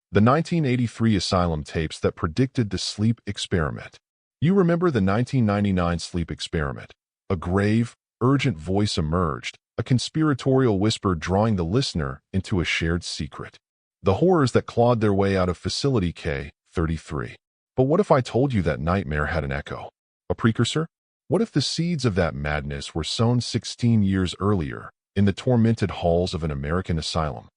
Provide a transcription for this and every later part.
The 1983 asylum tapes that predicted the sleep experiment. You remember the 1999 sleep experiment. A grave, urgent voice emerged, a conspiratorial whisper drawing the listener into a shared secret. The horrors that clawed their way out of Facility K-33. But what if I told you that nightmare had an echo? A precursor? What if the seeds of that madness were sown 16 years earlier, in the tormented halls of an American asylum?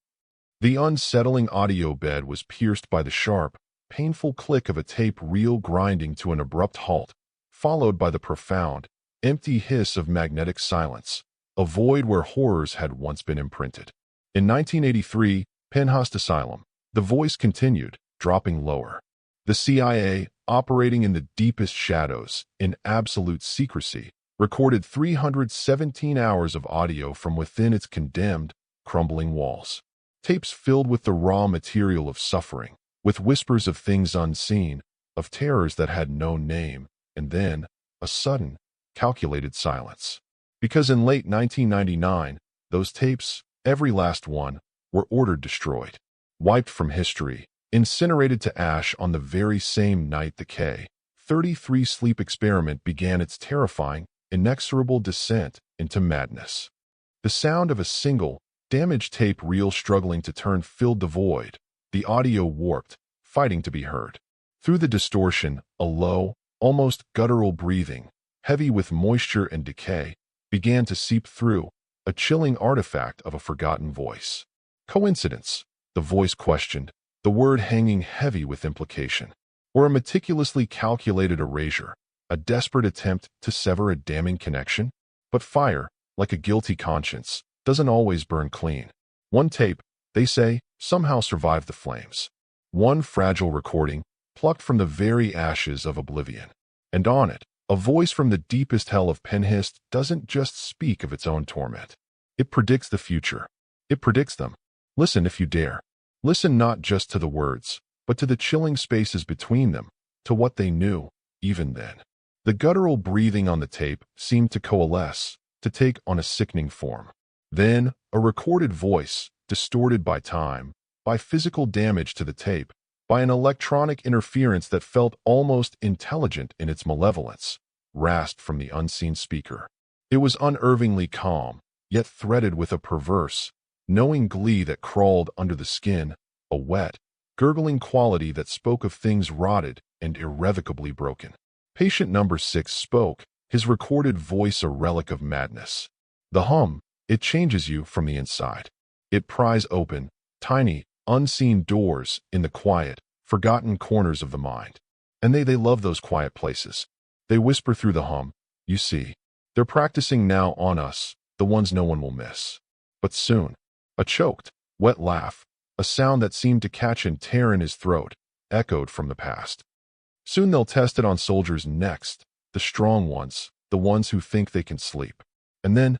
The unsettling audio bed was pierced by the sharp, painful click of a tape reel grinding to an abrupt halt, followed by the profound, empty hiss of magnetic silence, a void where horrors had once been imprinted. In 1983, Pennhurst Asylum, the voice continued, dropping lower. The CIA, operating in the deepest shadows, in absolute secrecy, recorded 317 hours of audio from within its condemned, crumbling walls. Tapes filled with the raw material of suffering, with whispers of things unseen, of terrors that had no name, and then, a sudden, calculated silence. Because in late 1999, those tapes, every last one, were ordered destroyed, wiped from history, incinerated to ash on the very same night the K-33 sleep experiment began its terrifying, inexorable descent into madness. The sound of a single, damaged tape reel struggling to turn filled the void, the audio warped, fighting to be heard. Through the distortion, a low, almost guttural breathing, heavy with moisture and decay, began to seep through, a chilling artifact of a forgotten voice. Coincidence? The voice questioned, the word hanging heavy with implication. Or a meticulously calculated erasure, a desperate attempt to sever a damning connection? But fire, like a guilty conscience, doesn't always burn clean. One tape, they say, somehow survived the flames. One fragile recording, plucked from the very ashes of oblivion. And on it, a voice from the deepest hell of Pennhurst doesn't just speak of its own torment. It predicts the future. It predicts them. Listen if you dare. Listen not just to the words, but to the chilling spaces between them, to what they knew, even then. The guttural breathing on the tape seemed to coalesce, to take on a sickening form. Then, a recorded voice, distorted by time, by physical damage to the tape, by an electronic interference that felt almost intelligent in its malevolence, rasped from the unseen speaker. It was unnervingly calm, yet threaded with a perverse, knowing glee that crawled under the skin, a wet, gurgling quality that spoke of things rotted and irrevocably broken. Patient number 6 spoke, his recorded voice a relic of madness. The hum, it changes you from the inside. It pries open, tiny, unseen doors in the quiet, forgotten corners of the mind. And they love those quiet places. They whisper through the hum, you see. They're practicing now on us, the ones no one will miss. But soon, a choked, wet laugh, a sound that seemed to catch and tear in his throat, echoed from the past. Soon they'll test it on soldiers next, the strong ones, the ones who think they can sleep. And then,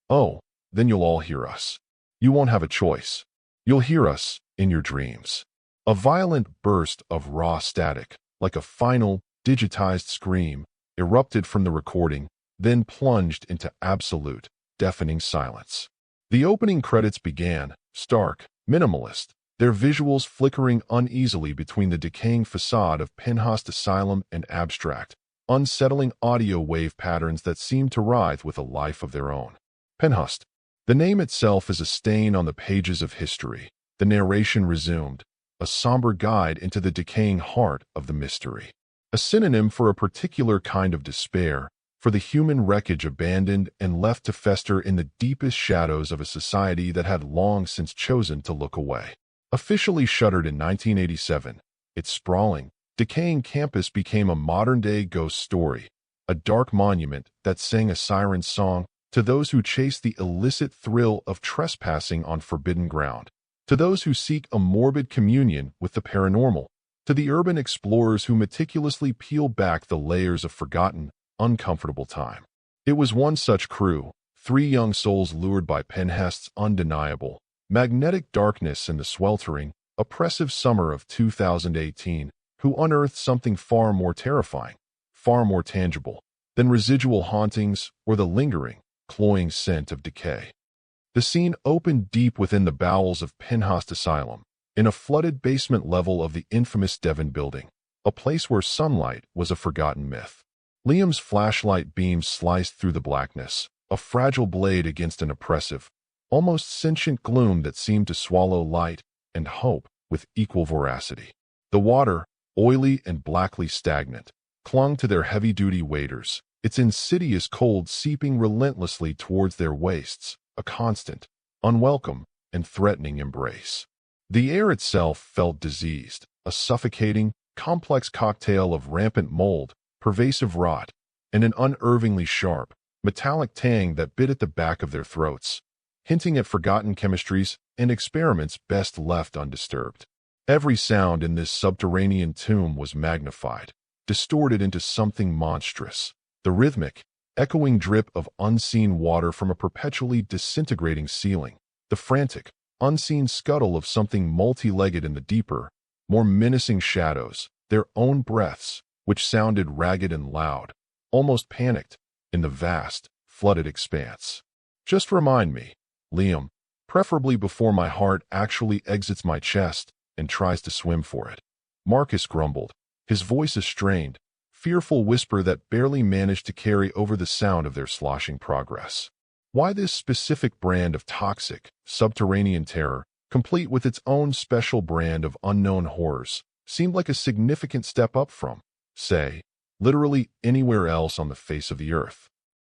oh, then you'll all hear us. You won't have a choice. You'll hear us in your dreams. A violent burst of raw static, like a final, digitized scream, erupted from the recording, then plunged into absolute, deafening silence. The opening credits began, stark, minimalist, their visuals flickering uneasily between the decaying facade of Pennhurst Asylum and abstract, unsettling audio wave patterns that seemed to writhe with a life of their own. Pennhurst. The name itself is a stain on the pages of history. The narration resumed, a somber guide into the decaying heart of the mystery. A synonym for a particular kind of despair, for the human wreckage abandoned and left to fester in the deepest shadows of a society that had long since chosen to look away. Officially shuttered in 1987, its sprawling, decaying campus became a modern-day ghost story, a dark monument that sang a siren's song to those who chase the illicit thrill of trespassing on forbidden ground, to those who seek a morbid communion with the paranormal, to the urban explorers who meticulously peel back the layers of forgotten, uncomfortable time. It was one such crew, 3 young souls lured by Pennhurst's undeniable, magnetic darkness and the sweltering, oppressive summer of 2018, who unearthed something far more terrifying, far more tangible, than residual hauntings or the lingering, cloying scent of decay. The scene opened deep within the bowels of Pennhurst Asylum, in a flooded basement level of the infamous Devon building, a place where sunlight was a forgotten myth. Liam's flashlight beam sliced through the blackness, a fragile blade against an oppressive, almost sentient gloom that seemed to swallow light and hope with equal voracity. The water, oily and blackly stagnant, clung to their heavy-duty waders, its insidious cold seeping relentlessly towards their waists, a constant, unwelcome, and threatening embrace. The air itself felt diseased, a suffocating, complex cocktail of rampant mold, pervasive rot, and an unnervingly sharp, metallic tang that bit at the back of their throats, hinting at forgotten chemistries and experiments best left undisturbed. Every sound in this subterranean tomb was magnified, distorted into something monstrous. The rhythmic, echoing drip of unseen water from a perpetually disintegrating ceiling, the frantic, unseen scuttle of something multi-legged in the deeper, more menacing shadows, their own breaths, which sounded ragged and loud, almost panicked, in the vast, flooded expanse. Just remind me, Liam, preferably before my heart actually exits my chest and tries to swim for it. Marcus grumbled, his voice a strained, fearful whisper that barely managed to carry over the sound of their sloshing progress. Why this specific brand of toxic, subterranean terror, complete with its own special brand of unknown horrors, seemed like a significant step up from, say, literally anywhere else on the face of the earth.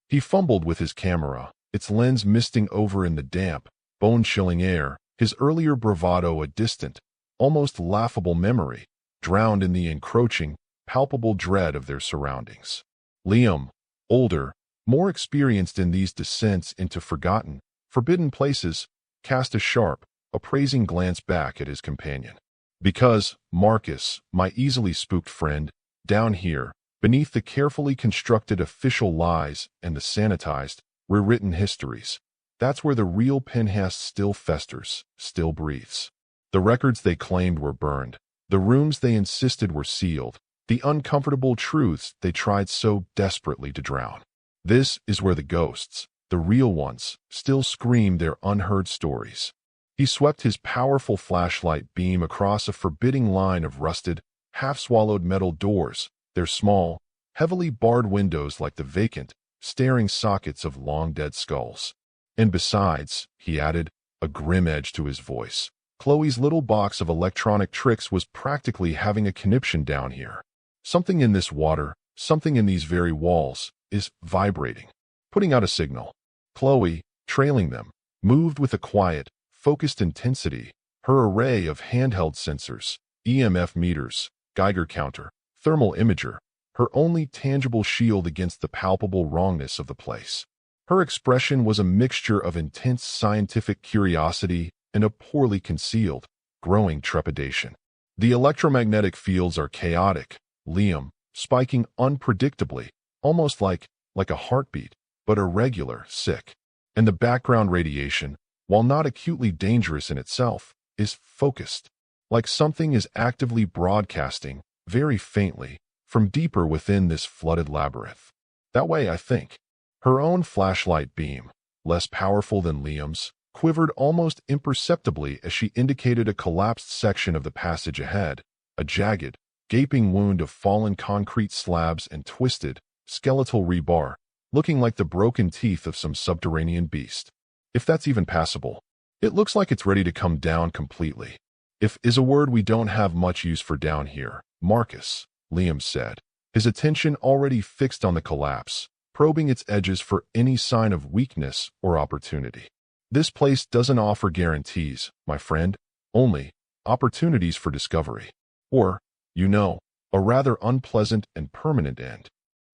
He fumbled with his camera, its lens misting over in the damp, bone-chilling air, his earlier bravado a distant, almost laughable memory, drowned in the encroaching, palpable dread of their surroundings. Liam, older, more experienced in these descents into forgotten, forbidden places, cast a sharp, appraising glance back at his companion. Because, Marcus, my easily spooked friend, down here, beneath the carefully constructed official lies and the sanitized, rewritten histories, that's where the real Pennhurst still festers, still breathes. The records they claimed were burned, the rooms they insisted were sealed, the uncomfortable truths they tried so desperately to drown. This is where the ghosts, the real ones, still scream their unheard stories. He swept his powerful flashlight beam across a forbidding line of rusted, half-swallowed metal doors, their small, heavily barred windows like the vacant, staring sockets of long-dead skulls. And besides, he added, a grim edge to his voice, Chloe's little box of electronic tricks was practically having a conniption down here. Something in this water, something in these very walls, is vibrating, putting out a signal. Chloe, trailing them, moved with a quiet, focused intensity, her array of handheld sensors, EMF meters, Geiger counter, thermal imager, her only tangible shield against the palpable wrongness of the place. Her expression was a mixture of intense scientific curiosity and a poorly concealed, growing trepidation. The electromagnetic fields are chaotic, Liam, spiking unpredictably, almost like a heartbeat, but irregular, sick. And the background radiation, while not acutely dangerous in itself, is focused, like something is actively broadcasting, very faintly, from deeper within this flooded labyrinth. That way, I think. Her own flashlight beam, less powerful than Liam's, quivered almost imperceptibly as she indicated a collapsed section of the passage ahead, a jagged, gaping wound of fallen concrete slabs and twisted, skeletal rebar, looking like the broken teeth of some subterranean beast. If that's even passable. It looks like it's ready to come down completely. If is a word we don't have much use for down here, Marcus, Liam said, his attention already fixed on the collapse, probing its edges for any sign of weakness or opportunity. This place doesn't offer guarantees, my friend, only opportunities for discovery. Or, a rather unpleasant and permanent end.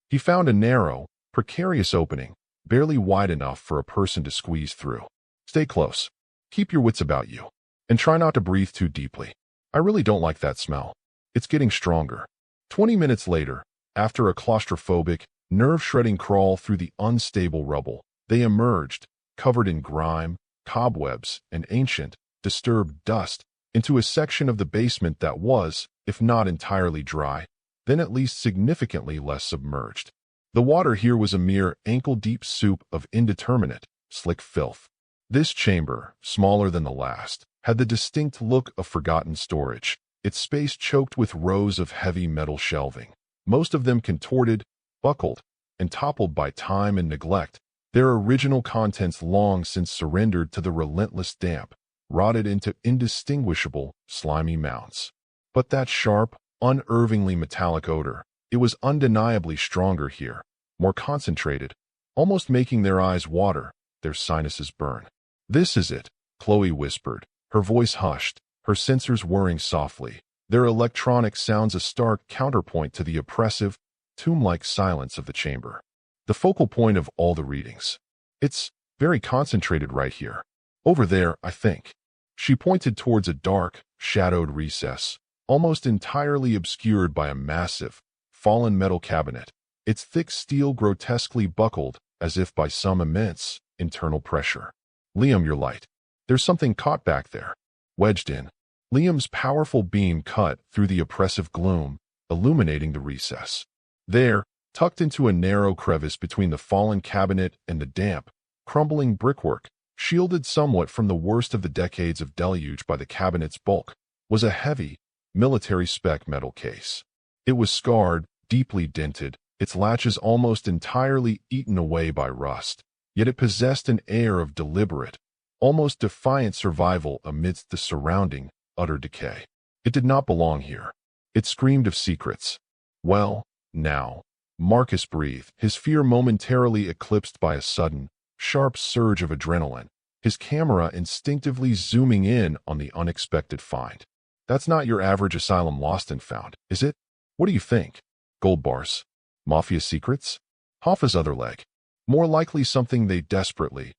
He found a narrow, precarious opening, barely wide enough for a person to squeeze through. Stay close. Keep your wits about you. And try not to breathe too deeply. I really don't like that smell. It's getting stronger. 20 minutes later, after a claustrophobic, nerve-shredding crawl through the unstable rubble, they emerged, covered in grime, cobwebs, and ancient, disturbed dust, into a section of the basement that was, if not entirely dry, then at least significantly less submerged. The water here was a mere ankle-deep soup of indeterminate, slick filth. This chamber, smaller than the last, had the distinct look of forgotten storage, its space choked with rows of heavy metal shelving, most of them contorted, buckled, and toppled by time and neglect, their original contents long since surrendered to the relentless damp, rotted into indistinguishable, slimy mounds. But that sharp, unervingly metallic odor, it was undeniably stronger here, more concentrated, almost making their eyes water, their sinuses burn. "This is it," Chloe whispered, her voice hushed, her sensors whirring softly, their electronic sounds a stark counterpoint to the oppressive, tomb-like silence of the chamber. "The focal point of all the readings. It's very concentrated right here. Over there, I think." She pointed towards a dark, shadowed recess, almost entirely obscured by a massive, fallen metal cabinet, its thick steel grotesquely buckled as if by some immense, internal pressure. "Liam, your light. There's something caught back there." Wedged in, Liam's powerful beam cut through the oppressive gloom, illuminating the recess. There, tucked into a narrow crevice between the fallen cabinet and the damp, crumbling brickwork, shielded somewhat from the worst of the decades of deluge by the cabinet's bulk, was a heavy, military-spec metal case. It was scarred, deeply dented, its latches almost entirely eaten away by rust, yet it possessed an air of deliberate, almost defiant survival amidst the surrounding, utter decay. It did not belong here. It screamed of secrets. "Well, now," Marcus breathed, his fear momentarily eclipsed by a sudden, sharp surge of adrenaline, his camera instinctively zooming in on the unexpected find. "That's not your average asylum lost and found, is it? What do you think? Gold bars? Mafia secrets? Hoffa's other leg? More likely something they desperately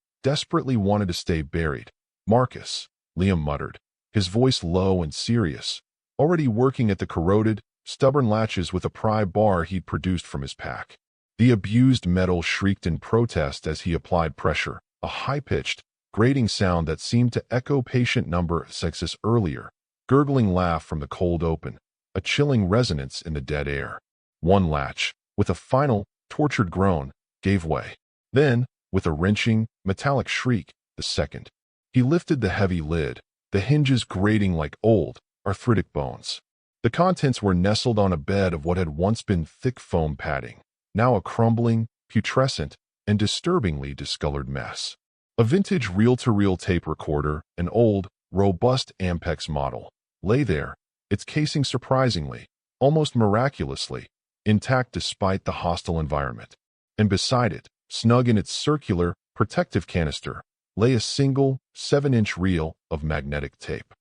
wanted to stay buried." "Marcus," Liam muttered, his voice low and serious, already working at the corroded, stubborn latches with a pry bar he'd produced from his pack. The abused metal shrieked in protest as he applied pressure, a high-pitched, grating sound that seemed to echo patient number 6's earlier, gurgling laugh from the cold open, a chilling resonance in the dead air. One latch, with a final, tortured groan, gave way. Then, with a wrenching, metallic shriek, the second. He lifted the heavy lid, the hinges grating like old, arthritic bones. The contents were nestled on a bed of what had once been thick foam padding, now a crumbling, putrescent, and disturbingly discolored mess. A vintage reel-to-reel tape recorder, an old, robust Ampex model, lay there, its casing surprisingly, almost miraculously, intact despite the hostile environment. And beside it, snug in its circular, protective canister, lay a single, 7-inch reel of magnetic tape.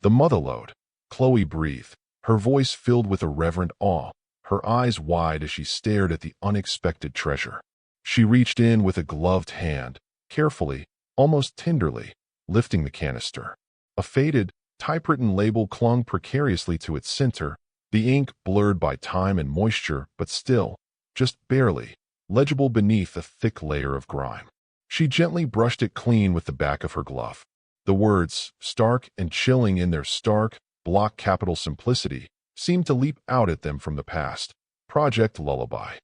"The motherlode," Chloe breathed, her voice filled with a reverent awe, her eyes wide as she stared at the unexpected treasure. She reached in with a gloved hand, carefully, almost tenderly, lifting the canister. A faded, typewritten label clung precariously to its center, the ink blurred by time and moisture, but still, just barely, legible beneath a thick layer of grime. She gently brushed it clean with the back of her glove. The words, stark and chilling in their stark, block capital simplicity, seemed to leap out at them from the past. "Project Lullaby."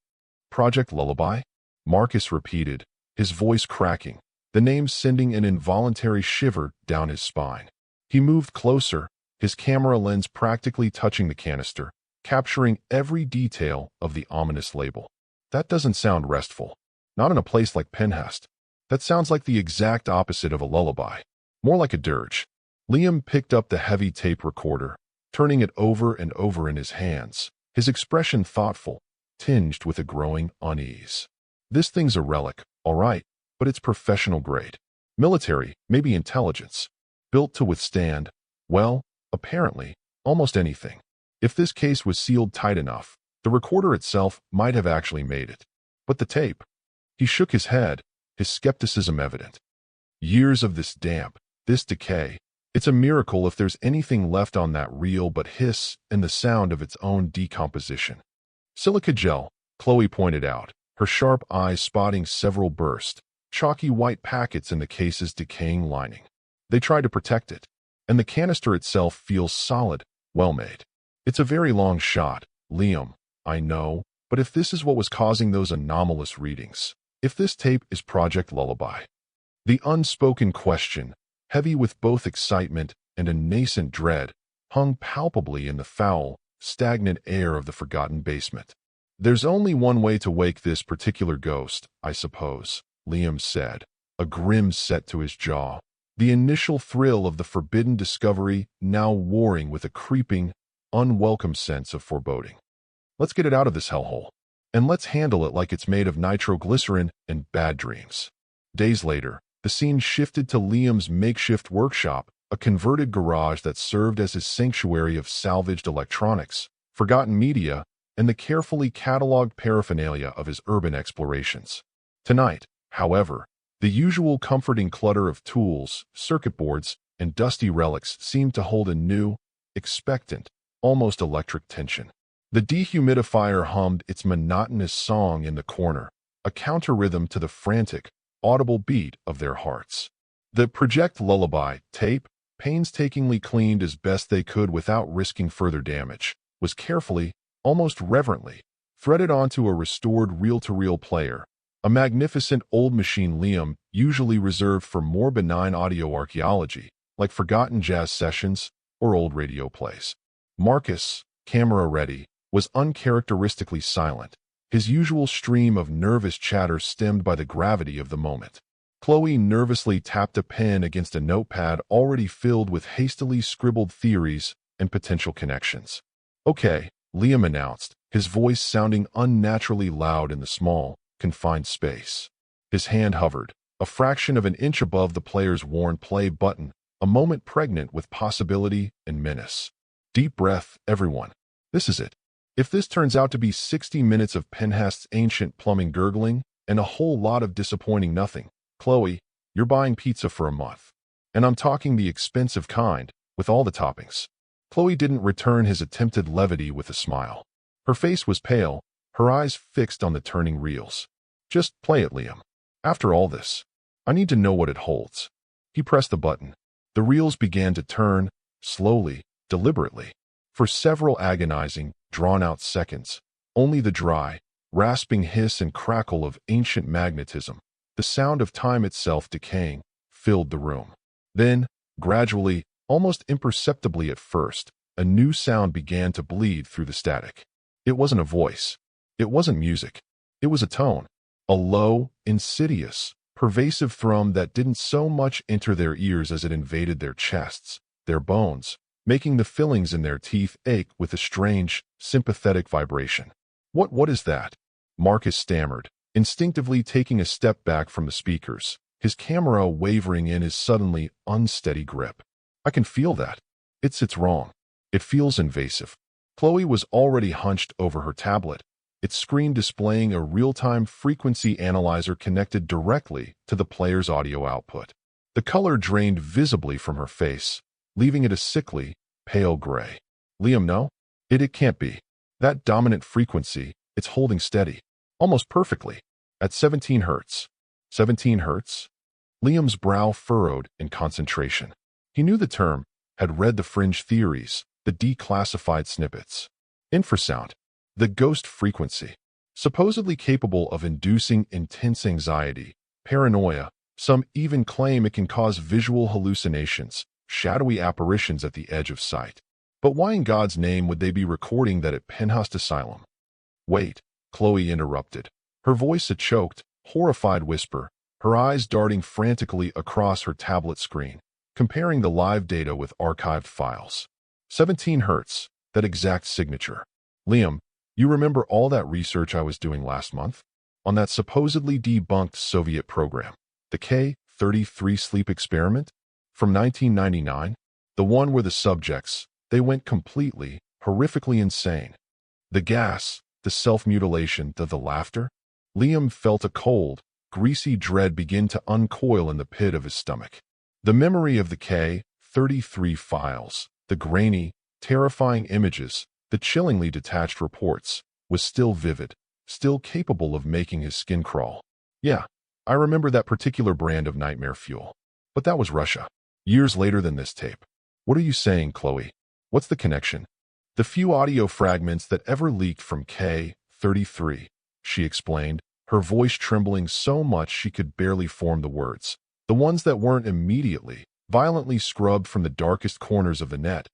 "Project Lullaby?" Marcus repeated, his voice cracking, the name sending an involuntary shiver down his spine. He moved closer, his camera lens practically touching the canister, capturing every detail of the ominous label. "That doesn't sound restful. Not in a place like Pennhurst. That sounds like the exact opposite of a lullaby. More like a dirge." Liam picked up the heavy tape recorder, turning it over and over in his hands, his expression thoughtful, tinged with a growing unease. "This thing's a relic, all right, but it's professional grade. Military, maybe intelligence. Built to withstand, well, apparently, almost anything. If this case was sealed tight enough, the recorder itself might have actually made it. But the tape?" He shook his head, his skepticism evident. "Years of this damp, this decay. It's a miracle if there's anything left on that reel but hiss and the sound of its own decomposition." "Silica gel," Chloe pointed out, her sharp eyes spotting several burst, chalky white packets in the case's decaying lining. "They try to protect it, and the canister itself feels solid, well-made. It's a very long shot, Liam, I know, but if this is what was causing those anomalous readings, if this tape is Project Lullaby." The unspoken question, heavy with both excitement and a nascent dread hung palpably in the foul, stagnant air of the forgotten basement. "There's only one way to wake this particular ghost, I suppose," Liam said, a grim set to his jaw, the initial thrill of the forbidden discovery now warring with a creeping, unwelcome sense of foreboding. "Let's get it out of this hellhole. And let's handle it like it's made of nitroglycerin and bad dreams." Days later, the scene shifted to Liam's makeshift workshop, a converted garage that served as his sanctuary of salvaged electronics, forgotten media, and the carefully cataloged paraphernalia of his urban explorations. Tonight, however, the usual comforting clutter of tools, circuit boards, and dusty relics seemed to hold a new, expectant, almost electric tension. The dehumidifier hummed its monotonous song in the corner, a counter-rhythm to the frantic, audible beat of their hearts. The Project Lullaby tape, painstakingly cleaned as best they could without risking further damage, was carefully, almost reverently, threaded onto a restored reel-to-reel player, a magnificent old machine Liam usually reserved for more benign audio archaeology, like forgotten jazz sessions or old radio plays. Marcus, camera ready, was uncharacteristically silent, his usual stream of nervous chatter stemmed by the gravity of the moment. Chloe nervously tapped a pen against a notepad already filled with hastily scribbled theories and potential connections. "Okay," Liam announced, his voice sounding unnaturally loud in the small, confined space. His hand hovered, a fraction of an inch above the player's worn play button, a moment pregnant with possibility and menace. "Deep breath, everyone. This is it. If this turns out to be 60 minutes of Pennhurst's ancient plumbing gurgling and a whole lot of disappointing nothing, Chloe, you're buying pizza for a month. And I'm talking the expensive kind, with all the toppings." Chloe didn't return his attempted levity with a smile. Her face was pale, her eyes fixed on the turning reels. "Just play it, Liam. After all this, I need to know what it holds." He pressed the button. The reels began to turn, slowly, deliberately. For several agonizing, drawn-out seconds, only the dry, rasping hiss and crackle of ancient magnetism, the sound of time itself decaying, filled the room. Then, gradually, almost imperceptibly at first, a new sound began to bleed through the static. It wasn't a voice. It wasn't music. It was a tone. A low, insidious, pervasive thrum that didn't so much enter their ears as it invaded their chests, their bones, making the fillings in their teeth ache with a strange, sympathetic vibration. What is that?" Marcus stammered, instinctively taking a step back from the speakers, his camera wavering in his suddenly unsteady grip. "I can feel that. It's wrong. It feels invasive." Chloe was already hunched over her tablet, its screen displaying a real-time frequency analyzer connected directly to the player's audio output. The color drained visibly from her face, leaving it a sickly, pale gray. "Liam, no? It can't be. That dominant frequency, it's holding steady. Almost perfectly. At 17 hertz. 17 hertz? Liam's brow furrowed in concentration. He knew the term, had read the fringe theories, the declassified snippets. Infrasound. The ghost frequency. Supposedly capable of inducing intense anxiety, paranoia. Some even claim it can cause visual hallucinations, shadowy apparitions at the edge of sight. But why in God's name would they be recording that at Pennhurst Asylum? "Wait," Chloe interrupted, her voice a choked, horrified whisper, her eyes darting frantically across her tablet screen, comparing the live data with archived files. 17 hertz, that exact signature. "Liam, you remember all that research I was doing last month? On that supposedly debunked Soviet program, the K-33 sleep experiment? From 1999? The one where the subjects, they went completely, horrifically insane. The gas, the self-mutilation, the laughter?" Liam felt a cold, greasy dread begin to uncoil in the pit of his stomach. The memory of the K-33 files, the grainy, terrifying images, the chillingly detached reports, was still vivid, still capable of making his skin crawl. "Yeah, I remember that particular brand of nightmare fuel. But that was Russia. Years later than this tape." "What are you saying, Chloe? What's the connection?" "The few audio fragments that ever leaked from K-33, she explained, her voice trembling so much she could barely form the words. "The ones that weren't immediately, violently scrubbed from the darkest corners of the net.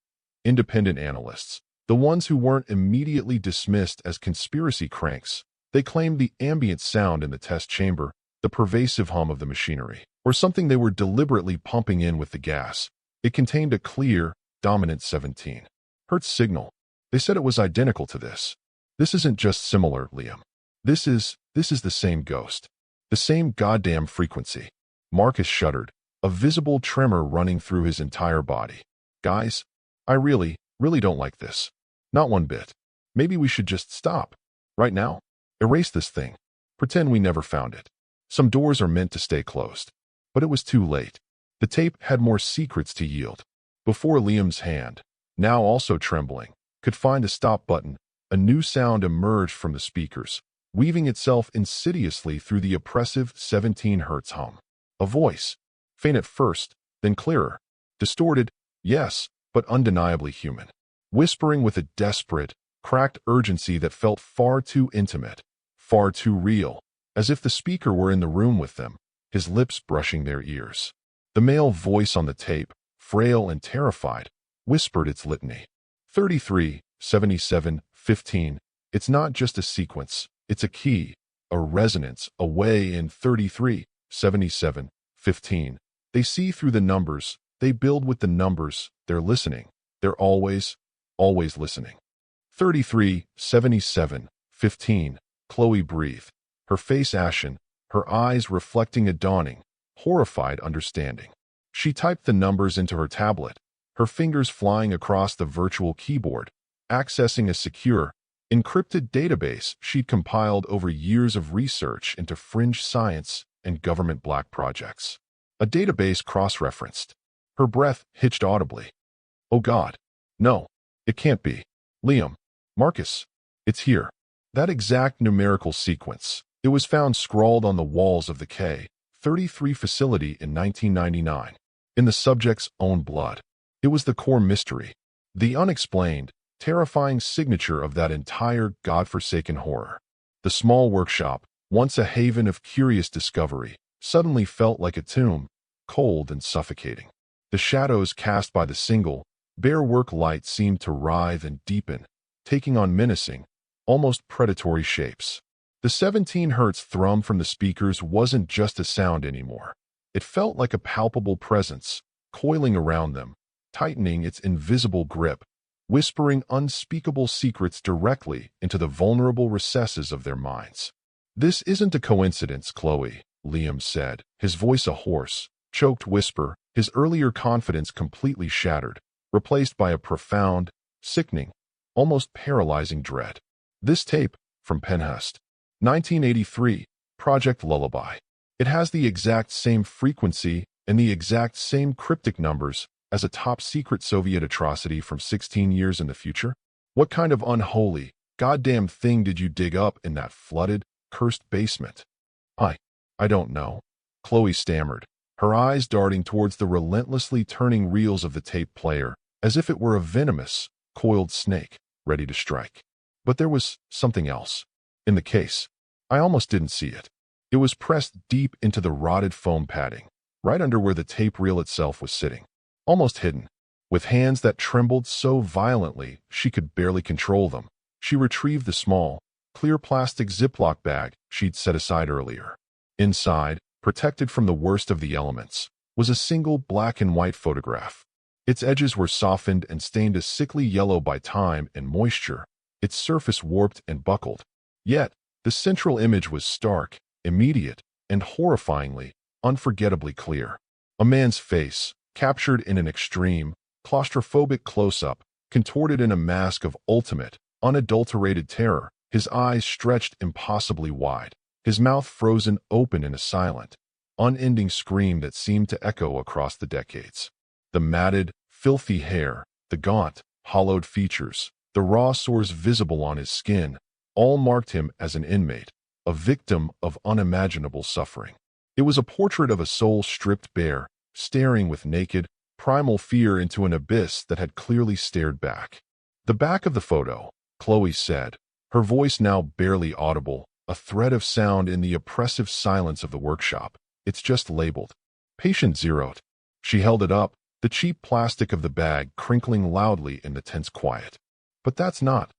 Independent analysts, the ones who weren't immediately dismissed as conspiracy cranks, they claimed the ambient sound in the test chamber, the pervasive hum of the machinery, or something they were deliberately pumping in with the gas. It contained a clear, dominant 17 hertz signal. They said it was identical to this. This isn't just similar, Liam. This is the same ghost. The same goddamn frequency. Marcus shuddered, a visible tremor running through his entire body. Guys, I really don't like this. Not one bit. Maybe we should just stop. Right now. Erase this thing. Pretend we never found it. Some doors are meant to stay closed. But it was too late. The tape had more secrets to yield. Before Liam's hand, now also trembling, could find a stop button, a new sound emerged from the speakers, weaving itself insidiously through the oppressive 17 hertz hum. A voice, faint at first, then clearer, distorted, yes, but undeniably human, whispering with a desperate, cracked urgency that felt far too intimate, far too real, as if the speaker were in the room with them, his lips brushing their ears. The male voice on the tape, frail and terrified, whispered its litany. 33, 77, 15. It's not just a sequence, it's a key, a resonance, a way in 33, 77, 15. They see through the numbers, they build with the numbers, they're listening, they're always listening. 33, 77, 15. Chloe breathed, her face ashen, her eyes reflecting a dawning, horrified understanding. She typed the numbers into her tablet, her fingers flying across the virtual keyboard, accessing a secure, encrypted database she'd compiled over years of research into fringe science and government black projects. A database cross-referenced. Her breath hitched audibly. Oh God. No. It can't be. Liam. Marcus. It's here. That exact numerical sequence. It was found scrawled on the walls of the K-33 facility in 1999. In the subject's own blood. It was the core mystery. The unexplained, terrifying signature of that entire godforsaken horror. The small workshop, once a haven of curious discovery, suddenly felt like a tomb, cold and suffocating. The shadows cast by the single, bare work light seemed to writhe and deepen, taking on menacing, almost predatory shapes. The 17 hertz thrum from the speakers wasn't just a sound anymore. It felt like a palpable presence, coiling around them, tightening its invisible grip, whispering unspeakable secrets directly into the vulnerable recesses of their minds. This isn't a coincidence, Chloe, Liam said, his voice a hoarse, choked whisper, his earlier confidence completely shattered, replaced by a profound, sickening, almost paralyzing dread. This tape, from Pennhurst, 1983, Project Lullaby. It has the exact same frequency and the exact same cryptic numbers as a top-secret Soviet atrocity from 16 years in the future? What kind of unholy, goddamn thing did you dig up in that flooded, cursed basement? I don't know, Chloe stammered, her eyes darting towards the relentlessly turning reels of the tape player, as if it were a venomous, coiled snake, ready to strike. But there was something else. In the case, I almost didn't see it. It was pressed deep into the rotted foam padding, right under where the tape reel itself was sitting. Almost hidden. With hands that trembled so violently she could barely control them, she retrieved the small, clear plastic Ziploc bag she'd set aside earlier. Inside, protected from the worst of the elements, was a single black and white photograph. Its edges were softened and stained a sickly yellow by time and moisture, its surface warped and buckled. Yet, the central image was stark, immediate, and horrifyingly, unforgettably clear. A man's face, captured in an extreme, claustrophobic close-up, contorted in a mask of ultimate, unadulterated terror, his eyes stretched impossibly wide, his mouth frozen open in a silent, unending scream that seemed to echo across the decades. The matted, filthy hair, the gaunt, hollowed features, the raw sores visible on his skin, all marked him as an inmate, a victim of unimaginable suffering. It was a portrait of a soul stripped bare, staring with naked, primal fear into an abyss that had clearly stared back. The back of the photo, Chloe said, her voice now barely audible, a thread of sound in the oppressive silence of the workshop. It's just labeled. Patient zeroed. She held it up, the cheap plastic of the bag crinkling loudly in the tense quiet. But that's not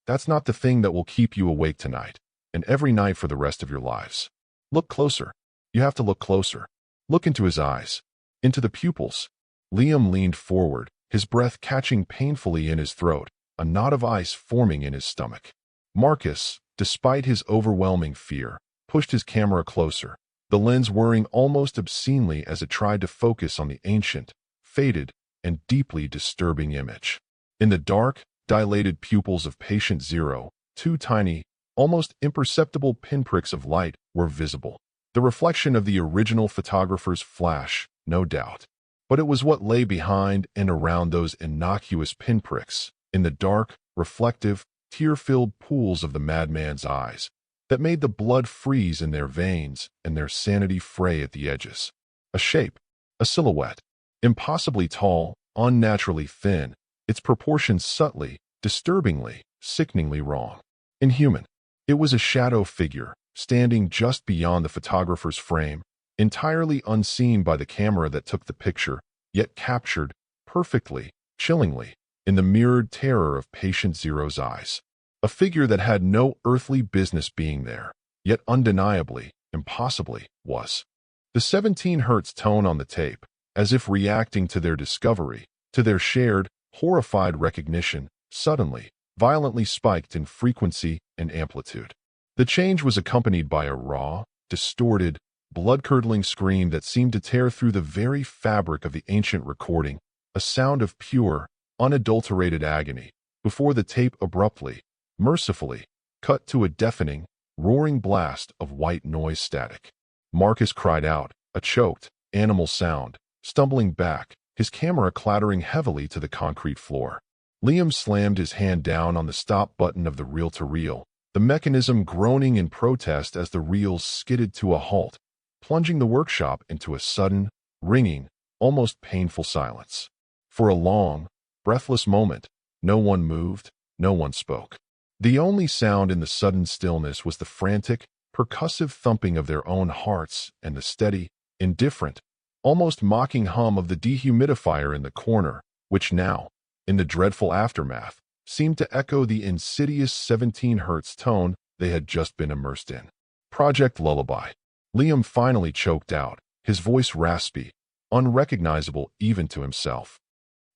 the thing that will keep you awake tonight, and every night for the rest of your lives. Look closer. You have to look closer. Look into his eyes. Into the pupils. Liam leaned forward, his breath catching painfully in his throat, a knot of ice forming in his stomach. Marcus, despite his overwhelming fear, pushed his camera closer, the lens whirring almost obscenely as it tried to focus on the ancient, faded, and deeply disturbing image. In the dark, dilated pupils of patient zero, two tiny, almost imperceptible pinpricks of light were visible. The reflection of the original photographer's flash, no doubt. But it was what lay behind and around those innocuous pinpricks, in the dark, reflective, tear-filled pools of the madman's eyes, that made the blood freeze in their veins and their sanity fray at the edges. A shape, a silhouette, impossibly tall, unnaturally thin, its proportions subtly, disturbingly, sickeningly wrong. Inhuman. It was a shadow figure, standing just beyond the photographer's frame, entirely unseen by the camera that took the picture, yet captured, perfectly, chillingly, in the mirrored terror of patient zero's eyes. A figure that had no earthly business being there, yet undeniably, impossibly, was. The 17 hertz tone on the tape, as if reacting to their discovery, to their shared, horrified recognition, suddenly, violently spiked in frequency and amplitude. The change was accompanied by a raw, distorted, blood-curdling scream that seemed to tear through the very fabric of the ancient recording, a sound of pure, unadulterated agony, before the tape abruptly, mercifully, cut to a deafening, roaring blast of white noise static. Marcus cried out, a choked, animal sound, stumbling back, his camera clattering heavily to the concrete floor. Liam slammed his hand down on the stop button of the reel-to-reel, the mechanism groaning in protest as the reels skidded to a halt, plunging the workshop into a sudden, ringing, almost painful silence. For a long, breathless moment, no one moved, no one spoke. The only sound in the sudden stillness was the frantic, percussive thumping of their own hearts and the steady, indifferent, almost mocking hum of the dehumidifier in the corner, which now, in the dreadful aftermath, seemed to echo the insidious 17 hertz tone they had just been immersed in. Project Lullaby. Liam finally choked out, his voice raspy, unrecognizable even to himself.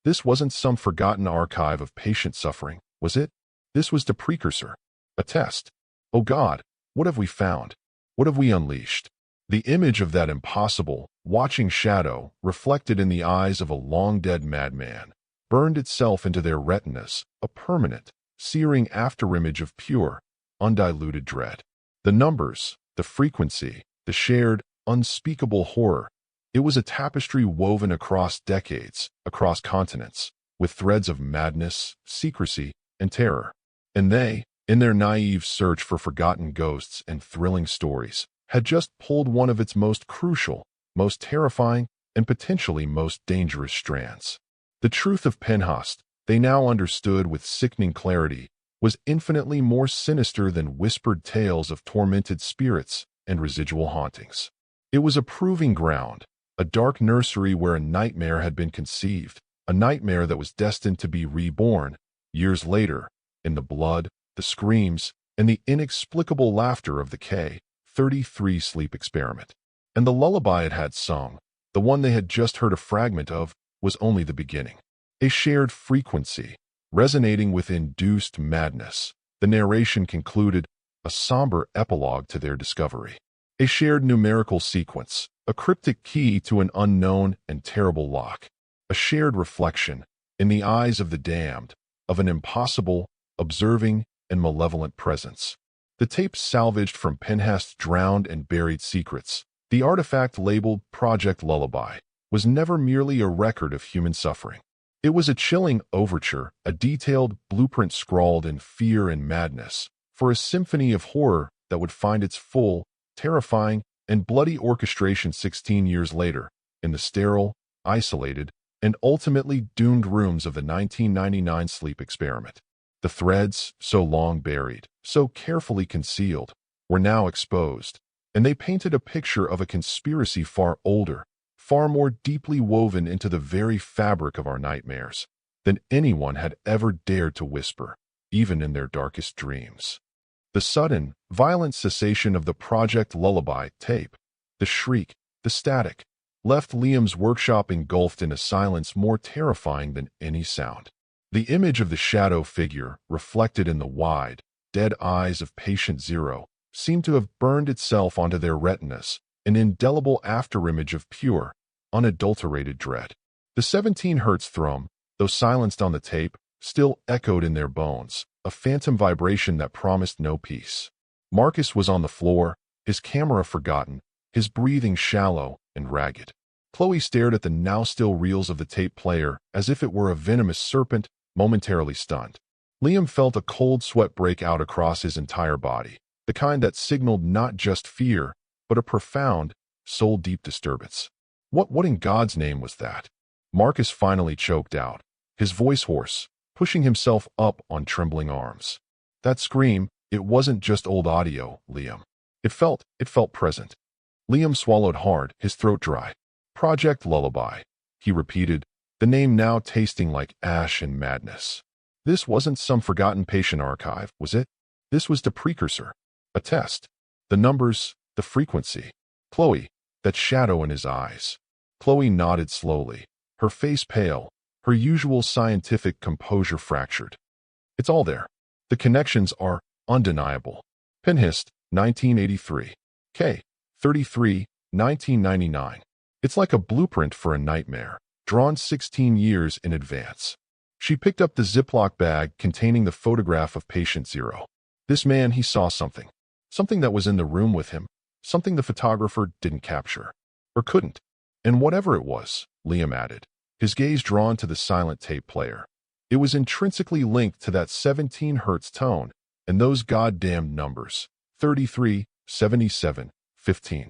This wasn't some forgotten archive of patient suffering, was it? This was the precursor. A test. Oh God, what have we found? What have we unleashed? The image of that impossible, watching shadow, reflected in the eyes of a long-dead madman, burned itself into their retinas, a permanent, searing afterimage of pure, undiluted dread. The numbers, the frequency, the shared, unspeakable horror. It was a tapestry woven across decades, across continents, with threads of madness, secrecy, and terror. And they, in their naive search for forgotten ghosts and thrilling stories, had just pulled one of its most crucial, most terrifying, and potentially most dangerous strands. The truth of Pennhurst, they now understood with sickening clarity, was infinitely more sinister than whispered tales of tormented spirits and residual hauntings. It was a proving ground, a dark nursery where a nightmare had been conceived, a nightmare that was destined to be reborn, years later, in the blood, the screams, and the inexplicable laughter of the K-33 sleep experiment. And the lullaby it had sung, the one they had just heard a fragment of, was only the beginning. A shared frequency, resonating with induced madness, the narration concluded, a somber epilogue to their discovery. A shared numerical sequence, a cryptic key to an unknown and terrible lock. A shared reflection, in the eyes of the damned, of an impossible, observing, and malevolent presence. The tape salvaged from Pennhurst's drowned and buried secrets, the artifact labeled Project Lullaby, was never merely a record of human suffering. It was a chilling overture, a detailed blueprint scrawled in fear and madness, for a symphony of horror that would find its full, terrifying, and bloody orchestration 16 years later, in the sterile, isolated, and ultimately doomed rooms of the 1999 sleep experiment. The threads, so long buried, so carefully concealed, were now exposed, and they painted a picture of a conspiracy far older, far more deeply woven into the very fabric of our nightmares than anyone had ever dared to whisper, even in their darkest dreams. The sudden, violent cessation of the Project Lullaby tape, the shriek, the static, left Liam's workshop engulfed in a silence more terrifying than any sound. The image of the shadow figure, reflected in the wide, dead eyes of patient zero, seemed to have burned itself onto their retinas, an indelible afterimage of pure, unadulterated dread. The 17 hertz thrum, though silenced on the tape, still echoed in their bones, a phantom vibration that promised no peace. Marcus was on the floor, his camera forgotten, his breathing shallow and ragged. Chloe stared at the now-still reels of the tape player as if it were a venomous serpent, momentarily stunned. Liam felt a cold sweat break out across his entire body, the kind that signaled not just fear, but a profound, soul-deep disturbance. What in God's name was that? Marcus finally choked out, his voice hoarse, pushing himself up on trembling arms. That scream, it wasn't just old audio, Liam. It felt present. Liam swallowed hard, his throat dry. Project Lullaby, he repeated, the name now tasting like ash and madness. This wasn't some forgotten patient archive, was it? This was the precursor, a test. The numbers, the frequency. Chloe, that shadow in his eyes. Chloe nodded slowly, her face pale, her usual scientific composure fractured. It's all there. The connections are undeniable. Pennhurst, 1983. K. 33, 1999. It's like a blueprint for a nightmare, drawn 16 years in advance. She picked up the Ziploc bag containing the photograph of patient zero. This man, he saw something. Something that was in the room with him. Something the photographer didn't capture. Or couldn't. And whatever it was, Liam added, his gaze drawn to the silent tape player. It was intrinsically linked to that 17 hertz tone and those goddamn numbers, 33, 77, 15.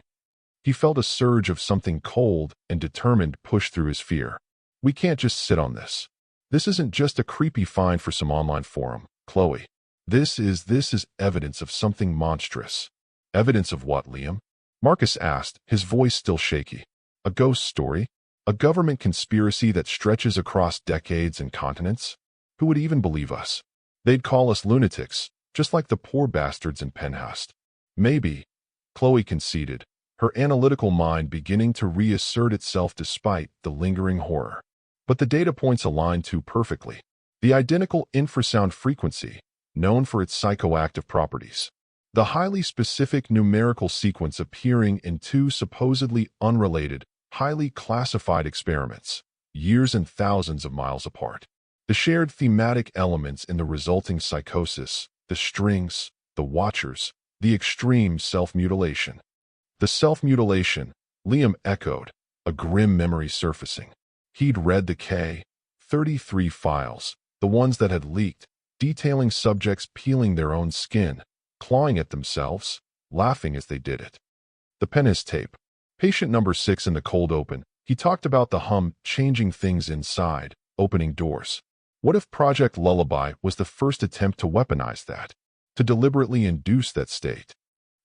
He felt a surge of something cold and determined push through his fear. We can't just sit on this. This isn't just a creepy find for some online forum, Chloe. This is evidence of something monstrous. Evidence of what, Liam? Marcus asked, his voice still shaky. A ghost story? A government conspiracy that stretches across decades and continents? Who would even believe us? They'd call us lunatics, just like the poor bastards in Pennhurst. Maybe, Chloe conceded, her analytical mind beginning to reassert itself despite the lingering horror. But the data points aligned too perfectly. The identical infrasound frequency, known for its psychoactive properties. The highly specific numerical sequence appearing in two supposedly unrelated, highly classified experiments, years and thousands of miles apart. The shared thematic elements in the resulting psychosis, the strings, the watchers, the extreme self-mutilation. The self-mutilation, Liam echoed, a grim memory surfacing. He'd read the K-33 files, the ones that had leaked, detailing subjects peeling their own skin, clawing at themselves, laughing as they did it. The Pennhurst tape. Patient number 6 in the cold open, he talked about the hum changing things inside, opening doors. What if Project Lullaby was the first attempt to weaponize that, to deliberately induce that state?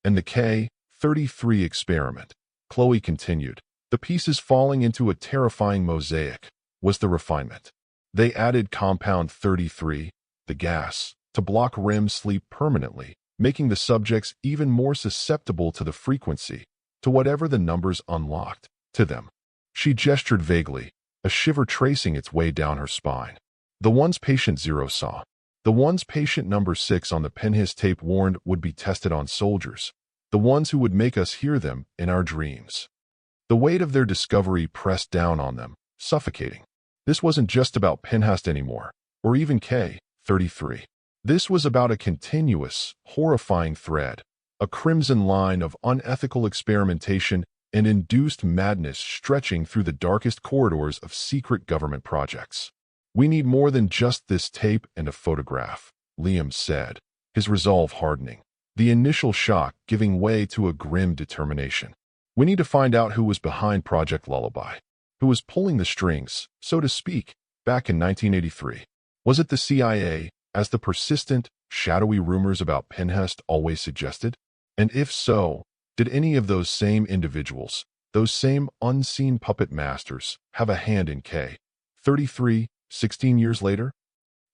And the K-33 experiment, Chloe continued, the pieces falling into a terrifying mosaic, was the refinement. They added compound 33, the gas, to block REM sleep permanently, making the subjects even more susceptible to the frequency, to whatever the numbers unlocked, to them. She gestured vaguely, a shiver tracing its way down her spine. The ones patient 0 saw. The ones patient number 6 on the Pennhurst tape warned would be tested on soldiers. The ones who would make us hear them in our dreams. The weight of their discovery pressed down on them, suffocating. This wasn't just about Pennhurst anymore, or even K-33. This was about a continuous, horrifying thread, a crimson line of unethical experimentation and induced madness stretching through the darkest corridors of secret government projects. We need more than just this tape and a photograph, Liam said, his resolve hardening, the initial shock giving way to a grim determination. We need to find out who was behind Project Lullaby, who was pulling the strings, so to speak, back in 1983. Was it the CIA, as the persistent, shadowy rumors about Pennhurst always suggested? And if so, did any of those same individuals, those same unseen puppet masters have a hand in K33, 16 years later?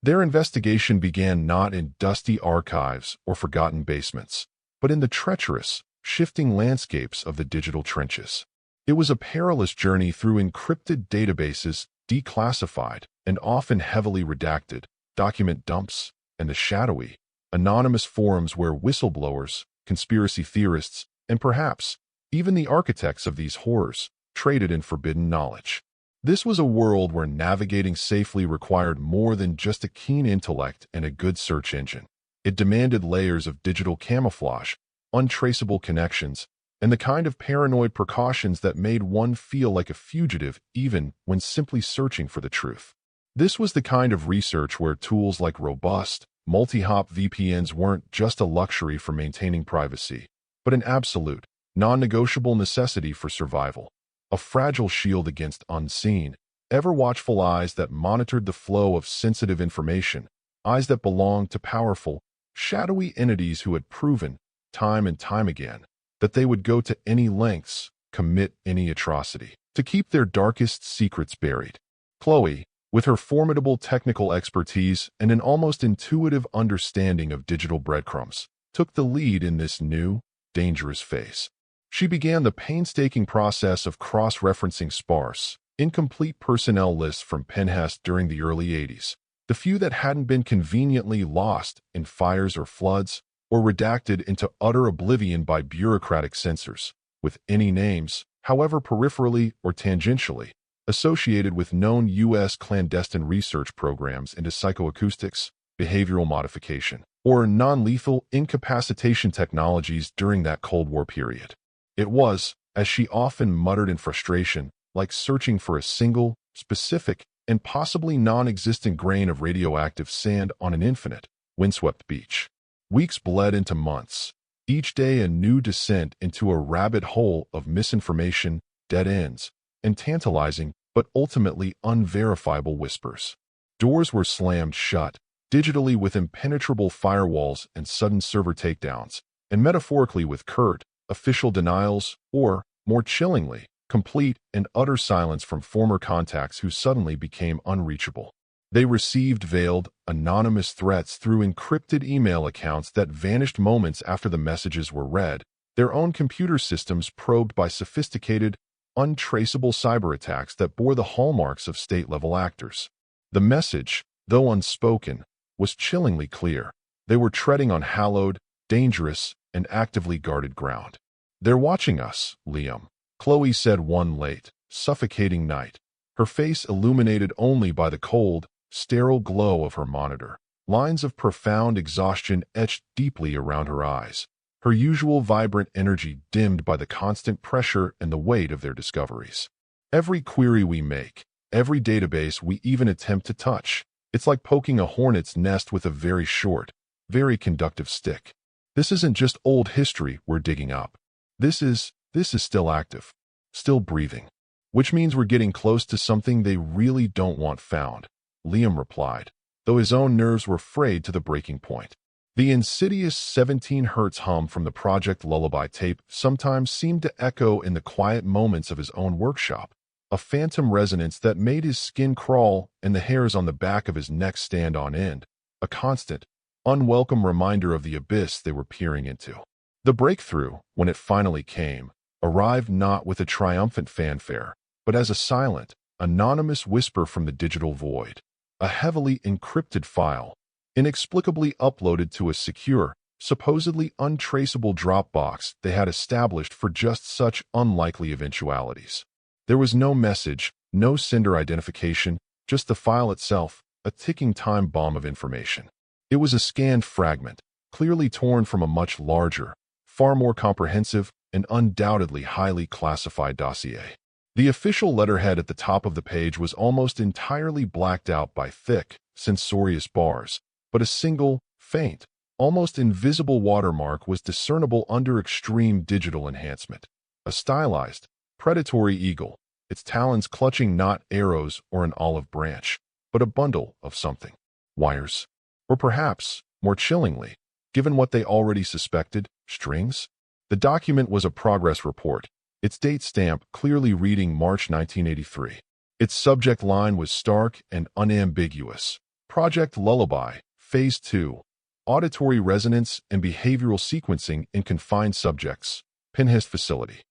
Their investigation began not in dusty archives or forgotten basements, but in the treacherous, shifting landscapes of the digital trenches. It was a perilous journey through encrypted databases, declassified and often heavily redacted, document dumps, and the shadowy, anonymous forums where whistleblowers, conspiracy theorists, and perhaps even the architects of these horrors traded in forbidden knowledge. This was a world where navigating safely required more than just a keen intellect and a good search engine. It demanded layers of digital camouflage, untraceable connections, and the kind of paranoid precautions that made one feel like a fugitive even when simply searching for the truth. This was the kind of research where tools like robust, multi-hop VPNs weren't just a luxury for maintaining privacy, but an absolute, non-negotiable necessity for survival. A fragile shield against unseen, ever-watchful eyes that monitored the flow of sensitive information, eyes that belonged to powerful, shadowy entities who had proven, time and time again, that they would go to any lengths, commit any atrocity, to keep their darkest secrets buried. Chloe, with her formidable technical expertise and an almost intuitive understanding of digital breadcrumbs, took the lead in this new, dangerous phase. She began the painstaking process of cross-referencing sparse, incomplete personnel lists from Pennhurst during the early 80s, the few that hadn't been conveniently lost in fires or floods, or redacted into utter oblivion by bureaucratic censors, with any names, however peripherally or tangentially, associated with known U.S. clandestine research programs into psychoacoustics, behavioral modification, or non-lethal incapacitation technologies during that Cold War period. It was, as she often muttered in frustration, like searching for a single, specific, and possibly non-existent grain of radioactive sand on an infinite, windswept beach. Weeks bled into months, each day a new descent into a rabbit hole of misinformation, dead ends, and tantalizing but ultimately unverifiable whispers. Doors were slammed shut, digitally with impenetrable firewalls and sudden server takedowns, and metaphorically with curt, official denials, or, more chillingly, complete and utter silence from former contacts who suddenly became unreachable. They received veiled, anonymous threats through encrypted email accounts that vanished moments after the messages were read, their own computer systems probed by sophisticated, untraceable cyber attacks that bore the hallmarks of state-level actors. The message, though unspoken, was chillingly clear. They were treading on hallowed, dangerous, and actively guarded ground. "They're watching us, Liam," Chloe said one late, suffocating night, her face illuminated only by the cold, sterile glow of her monitor. Lines of profound exhaustion etched deeply around her eyes, her usual vibrant energy dimmed by the constant pressure and the weight of their discoveries. "Every query we make, every database we even attempt to touch, it's like poking a hornet's nest with a very short, very conductive stick. This isn't just old history we're digging up. This is still active, still breathing. Which means we're getting close to something they really don't want found," Liam replied, though his own nerves were frayed to the breaking point. The insidious 17 Hz hum from the Project Lullaby tape sometimes seemed to echo in the quiet moments of his own workshop, a phantom resonance that made his skin crawl and the hairs on the back of his neck stand on end, a constant, unwelcome reminder of the abyss they were peering into. The breakthrough, when it finally came, arrived not with a triumphant fanfare, but as a silent, anonymous whisper from the digital void, a heavily encrypted file, inexplicably uploaded to a secure, supposedly untraceable Dropbox they had established for just such unlikely eventualities. There was no message, no sender identification, just the file itself, a ticking time bomb of information. It was a scanned fragment, clearly torn from a much larger, far more comprehensive, and undoubtedly highly classified dossier. The official letterhead at the top of the page was almost entirely blacked out by thick, censorious bars, but a single, faint, almost invisible watermark was discernible under extreme digital enhancement. A stylized, predatory eagle, its talons clutching not arrows or an olive branch, but a bundle of something. Wires. Or perhaps, more chillingly, given what they already suspected, strings? The document was a progress report, its date stamp clearly reading March 1983. Its subject line was stark and unambiguous. Project Lullaby, Phase 2. Auditory Resonance and Behavioral Sequencing in Confined Subjects, Pennhurst Facility.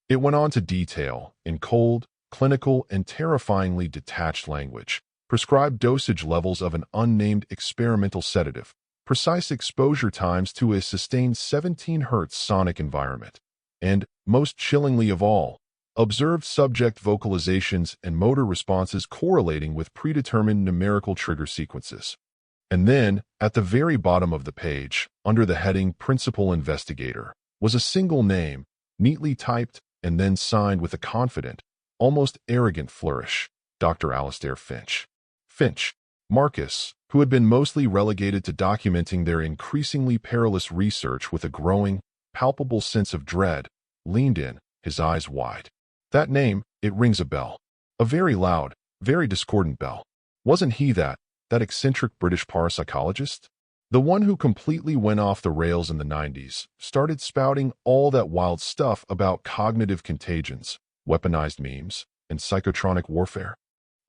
It went on to detail, in cold, clinical, and terrifyingly detached language, prescribed dosage levels of an unnamed experimental sedative, precise exposure times to a sustained 17 Hz sonic environment, and, most chillingly of all, observed subject vocalizations and motor responses correlating with predetermined numerical trigger sequences. And then, at the very bottom of the page, under the heading Principal Investigator, was a single name, neatly typed and then signed with a confident, almost arrogant flourish: Dr. Alastair Finch. Finch, Marcus, who had been mostly relegated to documenting their increasingly perilous research with a growing, palpable sense of dread, leaned in, his eyes wide. That name, it rings a bell. A very loud, very discordant bell. Wasn't he that eccentric British parapsychologist? The one who completely went off the rails in the 90s, started spouting all that wild stuff about cognitive contagions, weaponized memes, and psychotronic warfare?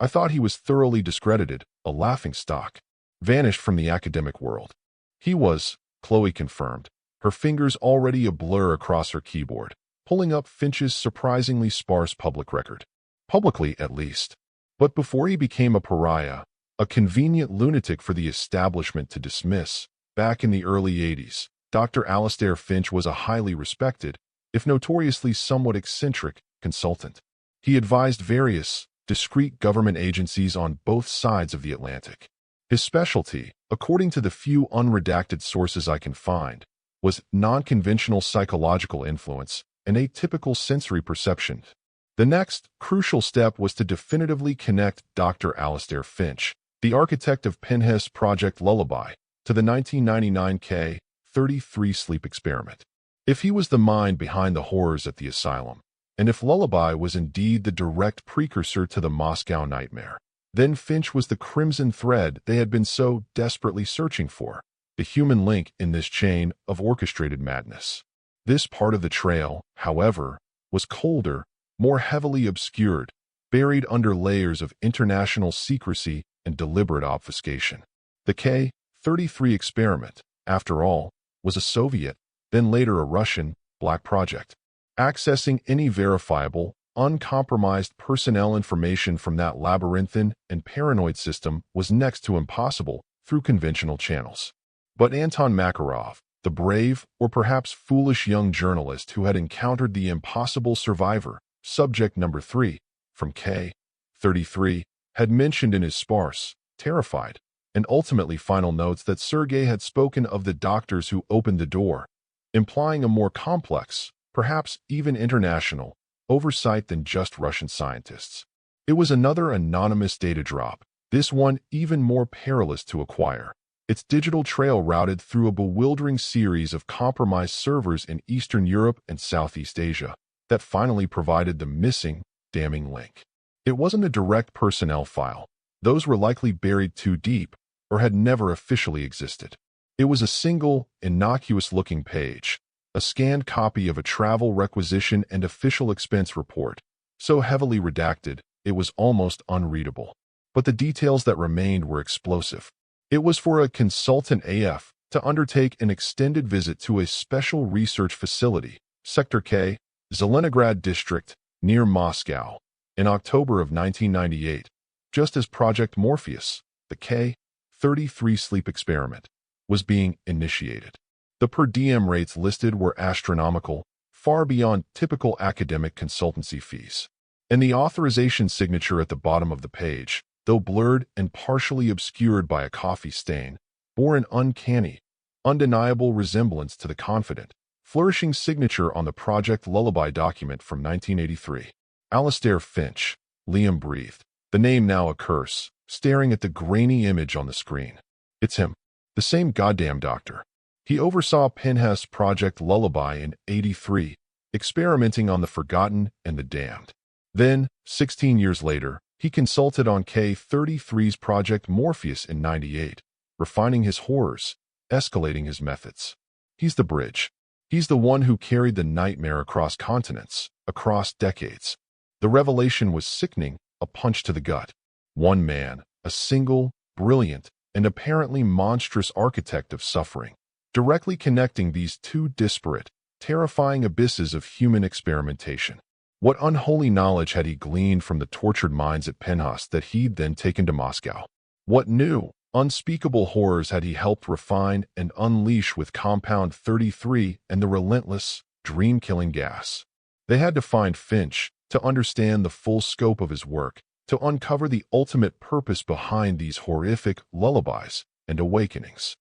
I thought he was thoroughly discredited, a laughingstock, vanished from the academic world. He was, Chloe confirmed, her fingers already a blur across her keyboard, pulling up Finch's surprisingly sparse public record. Publicly, at least. But before he became a pariah, a convenient lunatic for the establishment to dismiss, back in the early 80s, Dr. Alastair Finch was a highly respected, if notoriously somewhat eccentric, consultant. He advised various, discrete government agencies on both sides of the Atlantic. His specialty, according to the few unredacted sources I can find, was non-conventional psychological influence and atypical sensory perception. The next, crucial step was to definitively connect Dr. Alastair Finch, the architect of Pennhurst Project Lullaby, to the 1999 K-33 sleep experiment. If he was the mind behind the horrors at the asylum, and if Lullaby was indeed the direct precursor to the Moscow nightmare, then Finch was the crimson thread they had been so desperately searching for, the human link in this chain of orchestrated madness. This part of the trail, however, was colder, more heavily obscured, buried under layers of international secrecy and deliberate obfuscation. The K-33 experiment, after all, was a Soviet, then later a Russian, black project. Accessing any verifiable, uncompromised personnel information from that labyrinthine and paranoid system was next to impossible through conventional channels. But Anton Makarov, the brave or perhaps foolish young journalist who had encountered the impossible survivor, subject number 3, from K-33, had mentioned in his sparse, terrified, and ultimately final notes that Sergei had spoken of the doctors who opened the door, implying a more complex, perhaps even international, oversight than just Russian scientists. It was another anonymous data drop, this one even more perilous to acquire. Its digital trail routed through a bewildering series of compromised servers in Eastern Europe and Southeast Asia that finally provided the missing, damning link. It wasn't a direct personnel file. Those were likely buried too deep or had never officially existed. It was a single, innocuous-looking page, a scanned copy of a travel requisition and official expense report, so heavily redacted it was almost unreadable. But the details that remained were explosive. It was for a consultant AF to undertake an extended visit to a special research facility, Sector K, Zelenograd District, near Moscow, in October of 1998, just as Project Morpheus, the K-33 sleep experiment, was being initiated. The per diem rates listed were astronomical, far beyond typical academic consultancy fees. And the authorization signature at the bottom of the page, though blurred and partially obscured by a coffee stain, bore an uncanny, undeniable resemblance to the confident, flourishing signature on the Project Lullaby document from 1983. Alastair Finch, Liam breathed, the name now a curse, staring at the grainy image on the screen. It's him. The same goddamn doctor. He oversaw Pennhurst Project Lullaby in '83, experimenting on the forgotten and the damned. Then, 16 years later, he consulted on K-33's Project Morpheus in '98, refining his horrors, escalating his methods. He's the bridge. He's the one who carried the nightmare across continents, across decades. The revelation was sickening, a punch to the gut. One man, a single, brilliant, and apparently monstrous architect of suffering, directly connecting these two disparate, terrifying abysses of human experimentation. What unholy knowledge had he gleaned from the tortured minds at Pennhurst that he'd then taken to Moscow? What new, unspeakable horrors had he helped refine and unleash with Compound 33 and the relentless, dream-killing gas? They had to find Finch to understand the full scope of his work, to uncover the ultimate purpose behind these horrific lullabies and awakenings.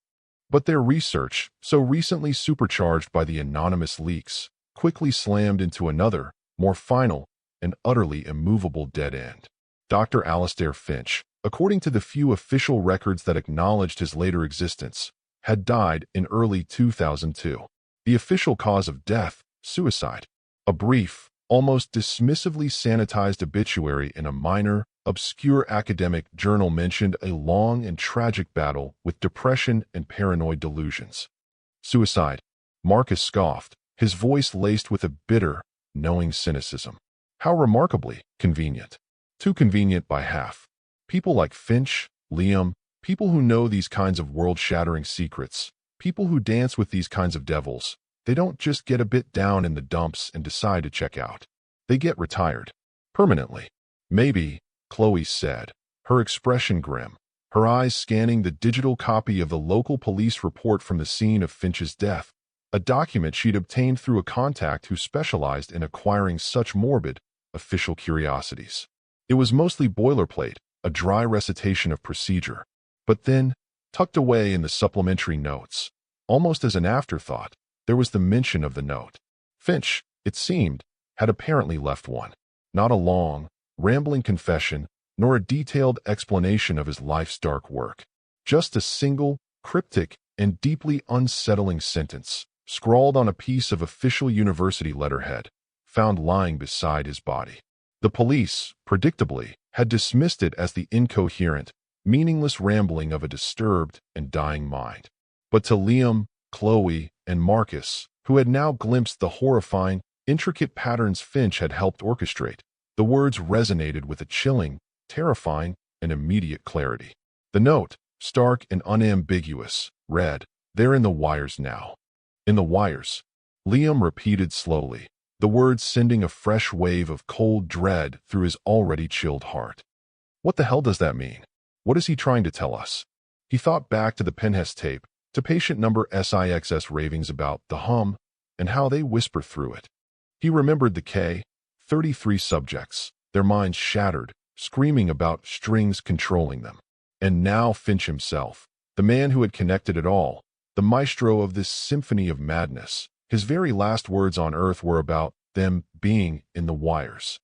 But their research, so recently supercharged by the anonymous leaks, quickly slammed into another, more final, and utterly immovable dead end. Dr. Alastair Finch, according to the few official records that acknowledged his later existence, had died in early 2002. The official cause of death, suicide. A brief, almost dismissively sanitized obituary in a minor, obscure academic journal mentioned a long and tragic battle with depression and paranoid delusions. Suicide, Marcus scoffed, his voice laced with a bitter, knowing cynicism. How remarkably convenient. Too convenient by half. People like Finch, Liam, people who know these kinds of world-shattering secrets, people who dance with these kinds of devils, they don't just get a bit down in the dumps and decide to check out. They get retired. Permanently. Maybe, Chloe said, her expression grim, her eyes scanning the digital copy of the local police report from the scene of Finch's death, a document she'd obtained through a contact who specialized in acquiring such morbid, official curiosities. It was mostly boilerplate, a dry recitation of procedure. But then, tucked away in the supplementary notes, almost as an afterthought, there was the mention of the note. Finch, it seemed, had apparently left one. Not a long, rambling confession, nor a detailed explanation of his life's dark work. Just a single, cryptic, and deeply unsettling sentence, scrawled on a piece of official university letterhead, found lying beside his body. The police, predictably, had dismissed it as the incoherent, meaningless rambling of a disturbed and dying mind. But to Liam, Chloe, and Marcus, who had now glimpsed the horrifying, intricate patterns Finch had helped orchestrate, the words resonated with a chilling, terrifying, and immediate clarity. The note, stark and unambiguous, read, "They're in the wires now." In the wires, Liam repeated slowly, the words sending a fresh wave of cold dread through his already chilled heart. What the hell does that mean? What is he trying to tell us? He thought back to the Pennhurst tape, to patient number SIXS ravings about the hum and how they whisper through it. He remembered the K-33 subjects, their minds shattered, screaming about strings controlling them. And now Finch himself, the man who had connected it all, the maestro of this symphony of madness, his very last words on earth were about them being in the wires.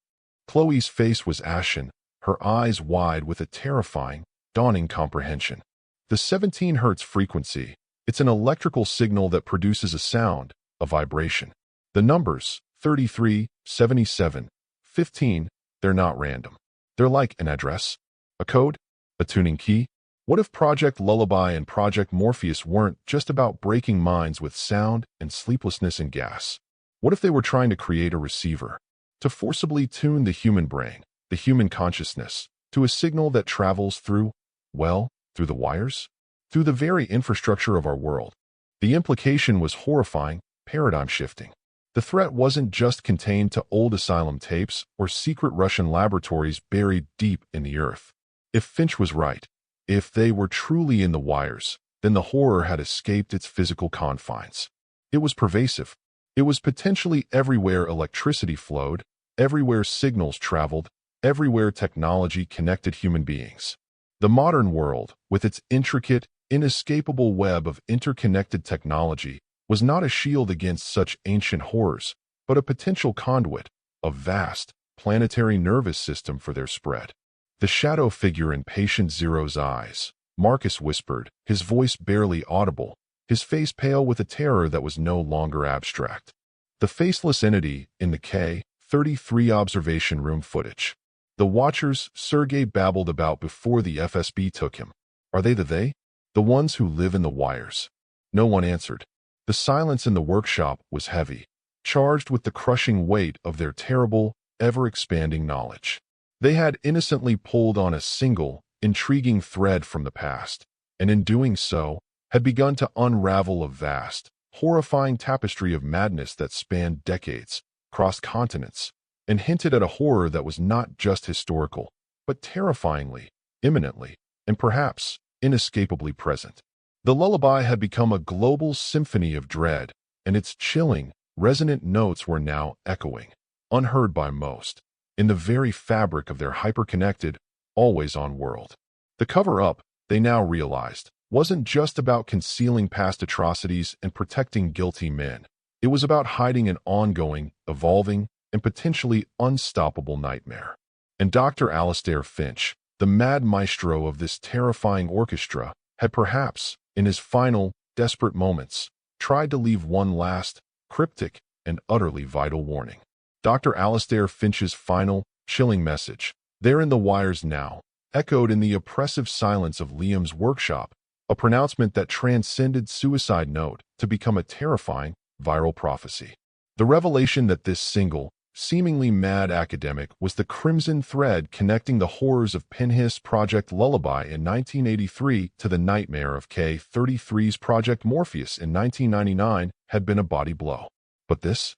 Chloe's face was ashen, her eyes wide with a terrifying, dawning comprehension. The 17 Hz frequency, it's an electrical signal that produces a sound, a vibration. The numbers, 33, 77, 15, they're not random. They're like an address, a code, a tuning key. What if Project Lullaby and Project Morpheus weren't just about breaking minds with sound and sleeplessness and gas? What if they were trying to create a receiver, to forcibly tune the human brain, the human consciousness, to a signal that travels through, well, through the wires? Through the very infrastructure of our world. The implication was horrifying, paradigm-shifting. The threat wasn't just contained to old asylum tapes or secret Russian laboratories buried deep in the earth. If Finch was right, if they were truly in the wires, then the horror had escaped its physical confines. It was pervasive. It was potentially everywhere electricity flowed, everywhere signals traveled, everywhere technology connected human beings. The modern world, with its intricate, inescapable web of interconnected technology, was not a shield against such ancient horrors, but a potential conduit, a vast, planetary nervous system for their spread. The shadow figure in Patient Zero's eyes, Marcus whispered, his voice barely audible, his face pale with a terror that was no longer abstract. The faceless entity in the K-33 observation room footage. The watchers Sergei babbled about before the FSB took him. Are they the they? The ones who live in the wires? No one answered. The silence in the workshop was heavy. charged with the crushing weight of their terrible, ever-expanding knowledge. They had innocently pulled on a single, intriguing thread from the past, and in doing so, had begun to unravel a vast, horrifying tapestry of madness that spanned decades, crossed continents, and hinted at a horror that was not just historical, but terrifyingly, imminently, and perhaps inescapably present. The lullaby had become a global symphony of dread, and its chilling, resonant notes were now echoing, unheard by most, in the very fabric of their hyper-connected, always-on world. The cover-up, they now realized, wasn't just about concealing past atrocities and protecting guilty men. It was about hiding an ongoing, evolving, and potentially unstoppable nightmare. And Dr. Alastair Finch, the mad maestro of this terrifying orchestra, had perhaps, in his final, desperate moments, tried to leave one last, cryptic, and utterly vital warning. Dr. Alastair Finch's final, chilling message, there in the wires now, echoed in the oppressive silence of Liam's workshop, a pronouncement that transcended suicide note to become a terrifying, viral prophecy. The revelation that this single, seemingly mad academic was the crimson thread connecting the horrors of Pennhurst Project Lullaby in 1983 to the nightmare of K-33's Project Morpheus in 1999 had been a body blow. But this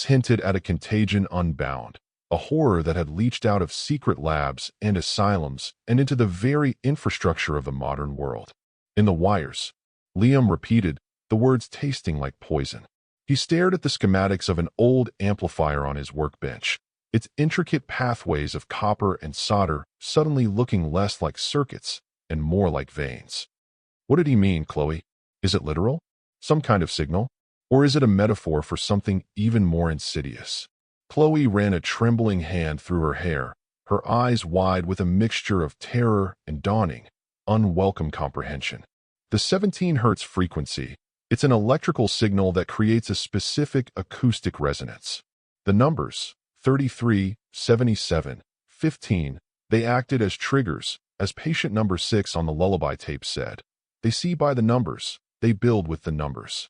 hinted at a contagion unbound, a horror that had leached out of secret labs and asylums and into the very infrastructure of the modern world. In the wires, Liam repeated, the words tasting like poison. He stared at the schematics of an old amplifier on his workbench, its intricate pathways of copper and solder suddenly looking less like circuits and more like veins. What did he mean, Chloe? Is it literal? Some kind of signal? Or is it a metaphor for something even more insidious? Chloe ran a trembling hand through her hair, her eyes wide with a mixture of terror and dawning, unwelcome comprehension. The 17 Hz frequency, it's an electrical signal that creates a specific acoustic resonance. The numbers, 33, 77, 15, they acted as triggers, as patient number 6 on the lullaby tape said. They see by the numbers, they build with the numbers.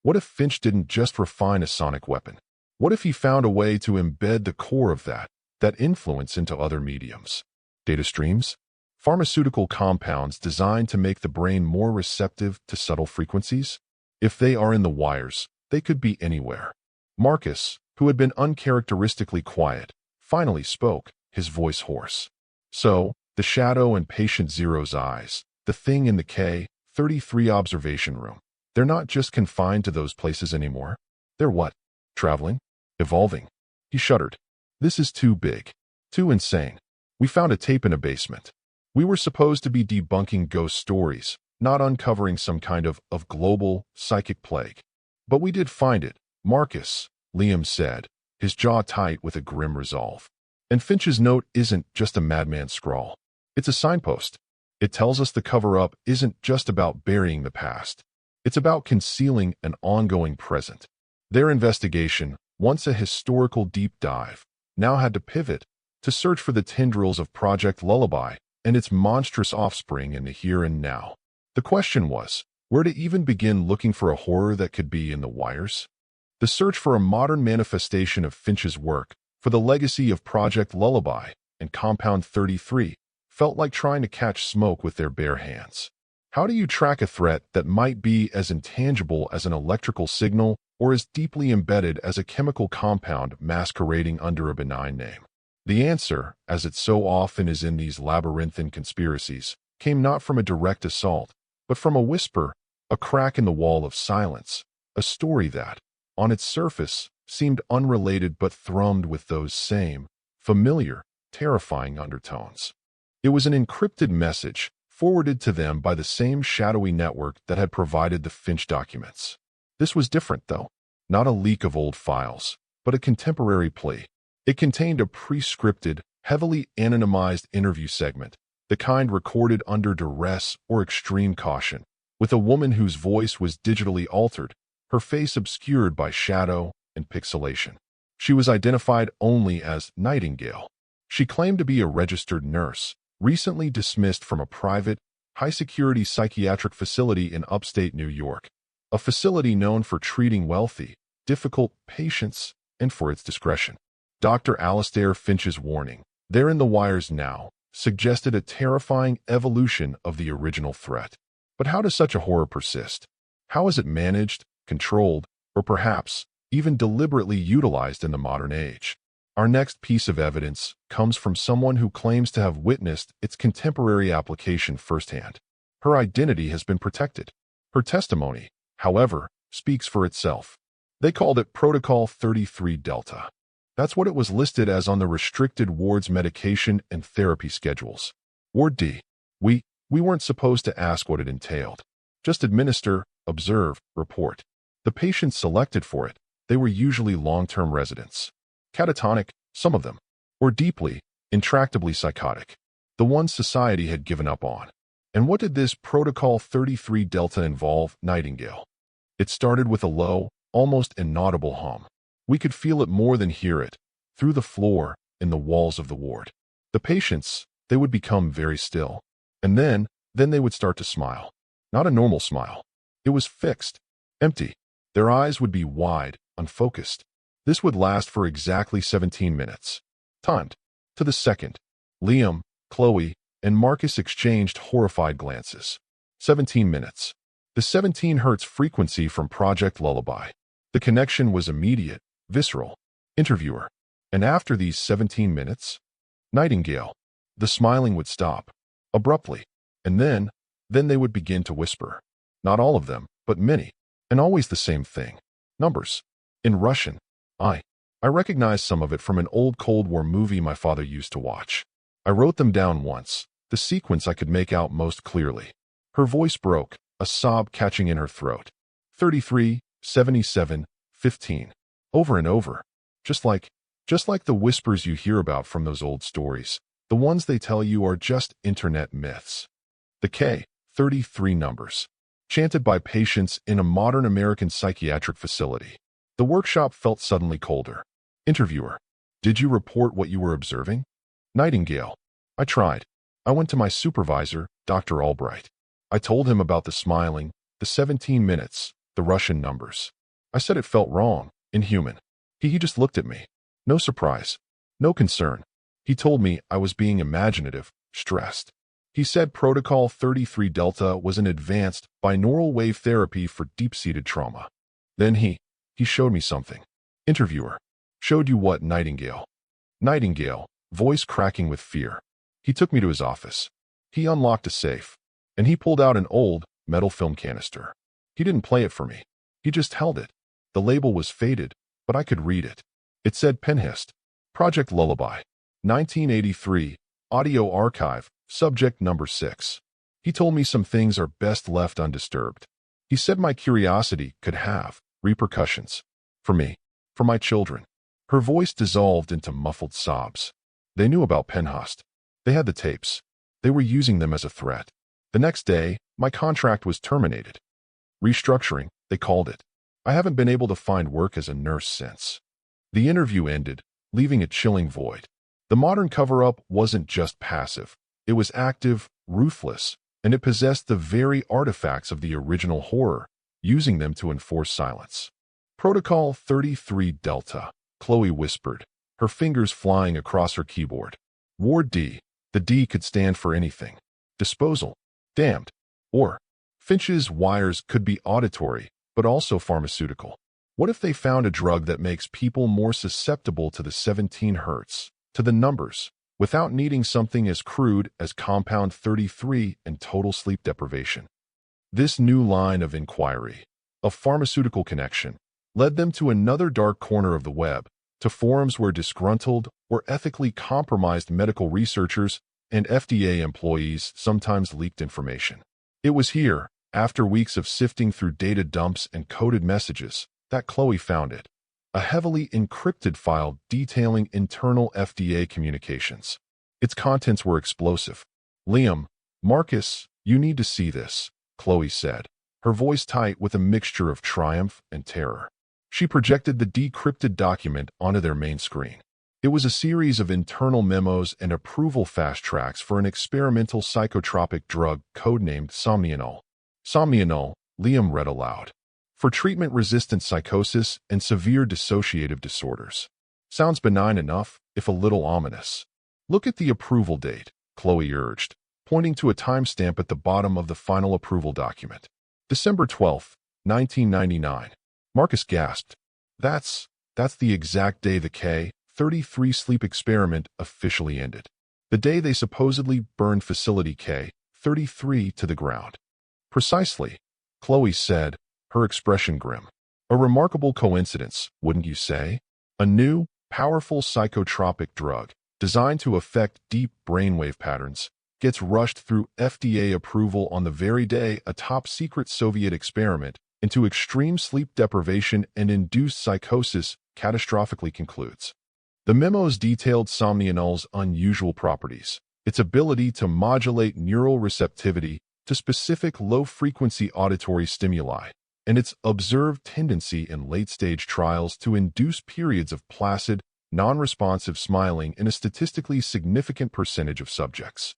What if Finch didn't just refine a sonic weapon? What if he found a way to embed the core of that influence into other mediums? Data streams? Pharmaceutical compounds designed to make the brain more receptive to subtle frequencies? If they are in the wires, they could be anywhere. Marcus, who had been uncharacteristically quiet, finally spoke, his voice hoarse. So, the shadow in patient Zero's eyes, the thing in the K-33 observation room, they're not just confined to those places anymore. They're what? Traveling? Evolving? He shuddered. This is too big. Too insane. We found a tape in a basement. We were supposed to be debunking ghost stories, not uncovering some kind of global psychic plague. But we did find it, Marcus, Liam said, his jaw tight with a grim resolve. And Finch's note isn't just a madman's scrawl. It's a signpost. It tells us the cover-up isn't just about burying the past. It's about concealing an ongoing present. Their investigation, once a historical deep dive, now had to pivot to search for the tendrils of Project Lullaby and its monstrous offspring in the here and now. The question was, where to even begin looking for a horror that could be in the wires? The search for a modern manifestation of Finch's work, for the legacy of Project Lullaby and Compound 33, felt like trying to catch smoke with their bare hands. How do you track a threat that might be as intangible as an electrical signal or as deeply embedded as a chemical compound masquerading under a benign name? The answer, as it so often is in these labyrinthine conspiracies, came not from a direct assault, but from a whisper, a crack in the wall of silence, a story that, on its surface, seemed unrelated but thrummed with those same, familiar, terrifying undertones. It was an encrypted message, forwarded to them by the same shadowy network that had provided the Finch documents. This was different, though. Not a leak of old files, but a contemporary plea. It contained a pre-scripted, heavily anonymized interview segment, the kind recorded under duress or extreme caution, with a woman whose voice was digitally altered, her face obscured by shadow and pixelation. She was identified only as Nightingale. She claimed to be a registered nurse, recently dismissed from a private, high-security psychiatric facility in upstate New York, a facility known for treating wealthy, difficult patience, and for its discretion. Dr. Alastair Finch's warning, "They're in the wires now," suggested a terrifying evolution of the original threat. But how does such a horror persist? How is it managed, controlled, or perhaps even deliberately utilized in the modern age? Our next piece of evidence comes from someone who claims to have witnessed its contemporary application firsthand. Her identity has been protected. Her testimony, however, speaks for itself. They called it Protocol 33 Delta. That's what it was listed as on the restricted ward's medication and therapy schedules. Ward D. We weren't supposed to ask what it entailed. Just administer, observe, report. The patients selected for it, they were usually long-term residents. Catatonic, some of them, or deeply, intractably psychotic. The ones society had given up on. And what did this Protocol 33 Delta involve, Nightingale? It started with a low, almost inaudible hum. We could feel it more than hear it, through the floor, in the walls of the ward. The patients, they would become very still. And then they would start to smile. Not a normal smile. It was fixed, empty. Their eyes would be wide, unfocused. This would last for exactly 17 minutes. Timed to the second. Liam, Chloe, and Marcus exchanged horrified glances. 17 minutes. The 17 hertz frequency from Project Lullaby. The connection was immediate, visceral. Interviewer. And after these 17 minutes? Nightingale. The smiling would stop. Abruptly. And then they would begin to whisper. Not all of them, but many. And always the same thing. Numbers. In Russian. I recognized some of it from an old Cold War movie my father used to watch. I wrote them down once, the sequence I could make out most clearly. Her voice broke, a sob catching in her throat. 33, 77, 15. Over and over. Just like the whispers you hear about from those old stories. The ones they tell you are just internet myths. The K-33 numbers. Chanted by patients in a modern American psychiatric facility. The workshop felt suddenly colder. Interviewer. Did you report what you were observing? Nightingale. I tried. I went to my supervisor, Dr. Albright. I told him about the smiling, the 17 minutes, the Russian numbers. I said it felt wrong, inhuman. He just looked at me. No surprise. No concern. He told me I was being imaginative, stressed. He said Protocol 33 Delta was an advanced binaural wave therapy for deep-seated trauma. Then he showed me something. Interviewer. Showed you what, Nightingale? Nightingale, voice cracking with fear. He took me to his office. He unlocked a safe. And he pulled out an old, metal film canister. He didn't play it for me. He just held it. The label was faded, but I could read it. It said Pennhurst. Project Lullaby. 1983. Audio Archive. Subject number 6. He told me some things are best left undisturbed. He said my curiosity could have repercussions. For me. For my children. Her voice dissolved into muffled sobs. They knew about Pennhurst. They had the tapes. They were using them as a threat. The next day, my contract was terminated. Restructuring, they called it. I haven't been able to find work as a nurse since. The interview ended, leaving a chilling void. The modern cover-up wasn't just passive. It was active, ruthless, and it possessed the very artifacts of the original horror, using them to enforce silence. Protocol 33 Delta, Chloe whispered, her fingers flying across her keyboard. Ward D. The D could stand for anything. Disposal. Damned. Or, Finch's wires could be auditory, but also pharmaceutical. What if they found a drug that makes people more susceptible to the 17 hertz, to the numbers, without needing something as crude as compound 33 and total sleep deprivation? This new line of inquiry, a pharmaceutical connection, led them to another dark corner of the web, to forums where disgruntled or ethically compromised medical researchers and FDA employees sometimes leaked information. It was here, after weeks of sifting through data dumps and coded messages, that Chloe found it. A heavily encrypted file detailing internal FDA communications. Its contents were explosive. Liam, Marcus, you need to see this, Chloe said, her voice tight with a mixture of triumph and terror. She projected the decrypted document onto their main screen. It was a series of internal memos and approval fast tracks for an experimental psychotropic drug codenamed Somnianol. Somnianol, Liam read aloud. for treatment-resistant psychosis and severe dissociative disorders. Sounds benign enough, if a little ominous. Look at the approval date, Chloe urged, pointing to a timestamp at the bottom of the final approval document. December 12, 1999. Marcus gasped. That's the exact day the K-33 sleep experiment officially ended. The day they supposedly burned Facility K-33 to the ground. Precisely, Chloe said, her expression grim. A remarkable coincidence, wouldn't you say? A new, powerful psychotropic drug, designed to affect deep brainwave patterns, gets rushed through FDA approval on the very day a top-secret Soviet experiment into extreme sleep deprivation and induced psychosis catastrophically concludes. The memos detailed somnol's unusual properties, its ability to modulate neural receptivity to specific low-frequency auditory stimuli, and its observed tendency in late-stage trials to induce periods of placid, non-responsive smiling in a statistically significant percentage of subjects.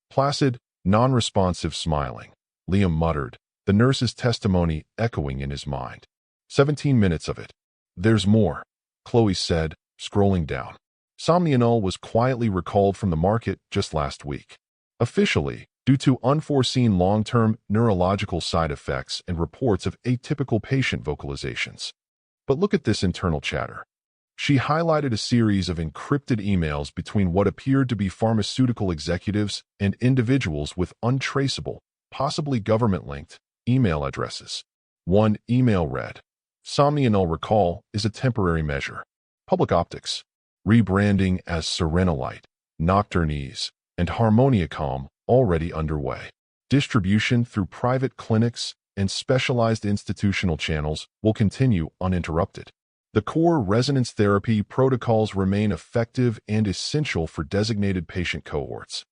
Placid, non-responsive smiling, Liam muttered, the nurse's testimony echoing in his mind. 17 minutes of it. There's more, Chloe said, scrolling down. Somnol was quietly recalled from the market just last week. Officially, due to unforeseen long-term neurological side effects and reports of atypical patient vocalizations. But look at this internal chatter. She highlighted a series of encrypted emails between what appeared to be pharmaceutical executives and individuals with untraceable, possibly government-linked, email addresses. One email read, Somnol recall is a temporary measure. Public optics. Rebranding as Serenolite, Nocturnese, and Harmoniacom already underway. Distribution through private clinics and specialized institutional channels will continue uninterrupted. The core resonance therapy protocols remain effective and essential for designated patient cohorts.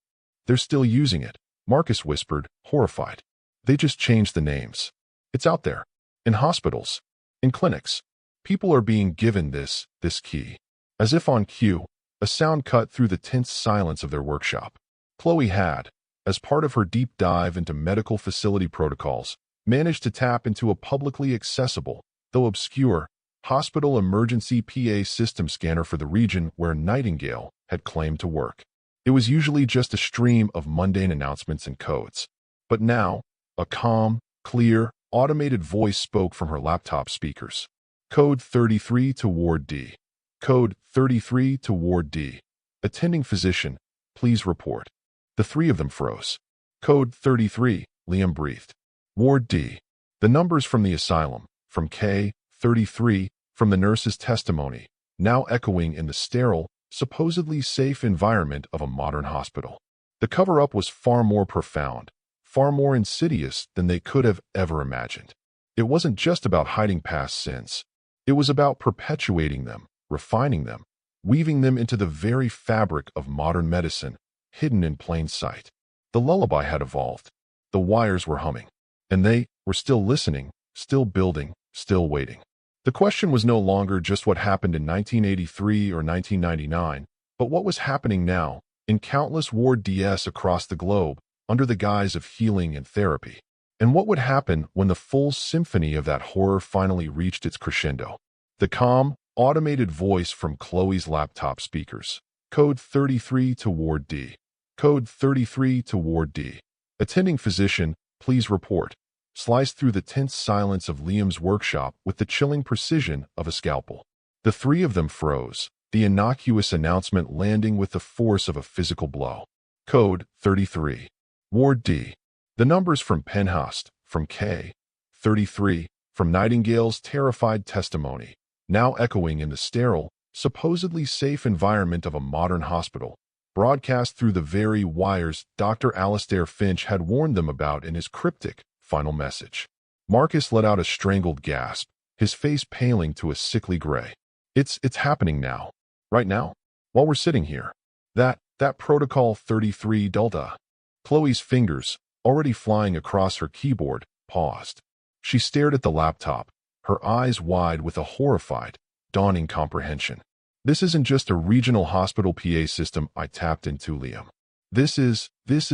They're still using it, Marcus whispered, horrified. They just changed the names. It's out there. In hospitals. In clinics. People are being given this key. As if on cue, a sound cut through the tense silence of their workshop. Chloe had, as part of her deep dive into medical facility protocols, managed to tap into a publicly accessible, though obscure, hospital emergency PA system scanner for the region where Nightingale had claimed to work. It was usually just a stream of mundane announcements and codes. But now, a calm, clear, automated voice spoke from her laptop speakers. Code 33 to Ward D. Code 33 to Ward D. Attending physician, please report. The three of them froze. Code 33, Liam breathed. Ward D. The numbers from the asylum, from K-33, from the nurse's testimony, now echoing in the sterile, supposedly safe environment of a modern hospital. The cover-up was far more profound, far more insidious than they could have ever imagined. It wasn't just about hiding past sins. It was about perpetuating them, refining them, weaving them into the very fabric of modern medicine, hidden in plain sight. The lullaby had evolved. The wires were humming. And they were still listening, still building, still waiting. The question was no longer just what happened in 1983 or 1999, but what was happening now, in countless Ward DS across the globe, under the guise of healing and therapy. And what would happen when the full symphony of that horror finally reached its crescendo? The calm, automated voice from Chloe's laptop speakers. Code 33 to Ward D. Code 33 to Ward D. Attending physician, please report. Sliced through the tense silence of Liam's workshop with the chilling precision of a scalpel. The three of them froze, the innocuous announcement landing with the force of a physical blow. Code 33. Ward D. The numbers from Pennhurst, from K-33, from Nightingale's terrified testimony, now echoing in the sterile, supposedly safe environment of a modern hospital, broadcast through the very wires Dr. Alastair Finch had warned them about in his cryptic final message. Marcus let out a strangled gasp, his face paling to a sickly gray. It's happening now. Right now? While we're sitting here. That Protocol 33 Delta. Chloe's fingers, already flying across her keyboard, paused. She stared at the laptop, her eyes wide with a horrified, dawning comprehension. This isn't just a regional hospital PA system I tapped into, Liam. This is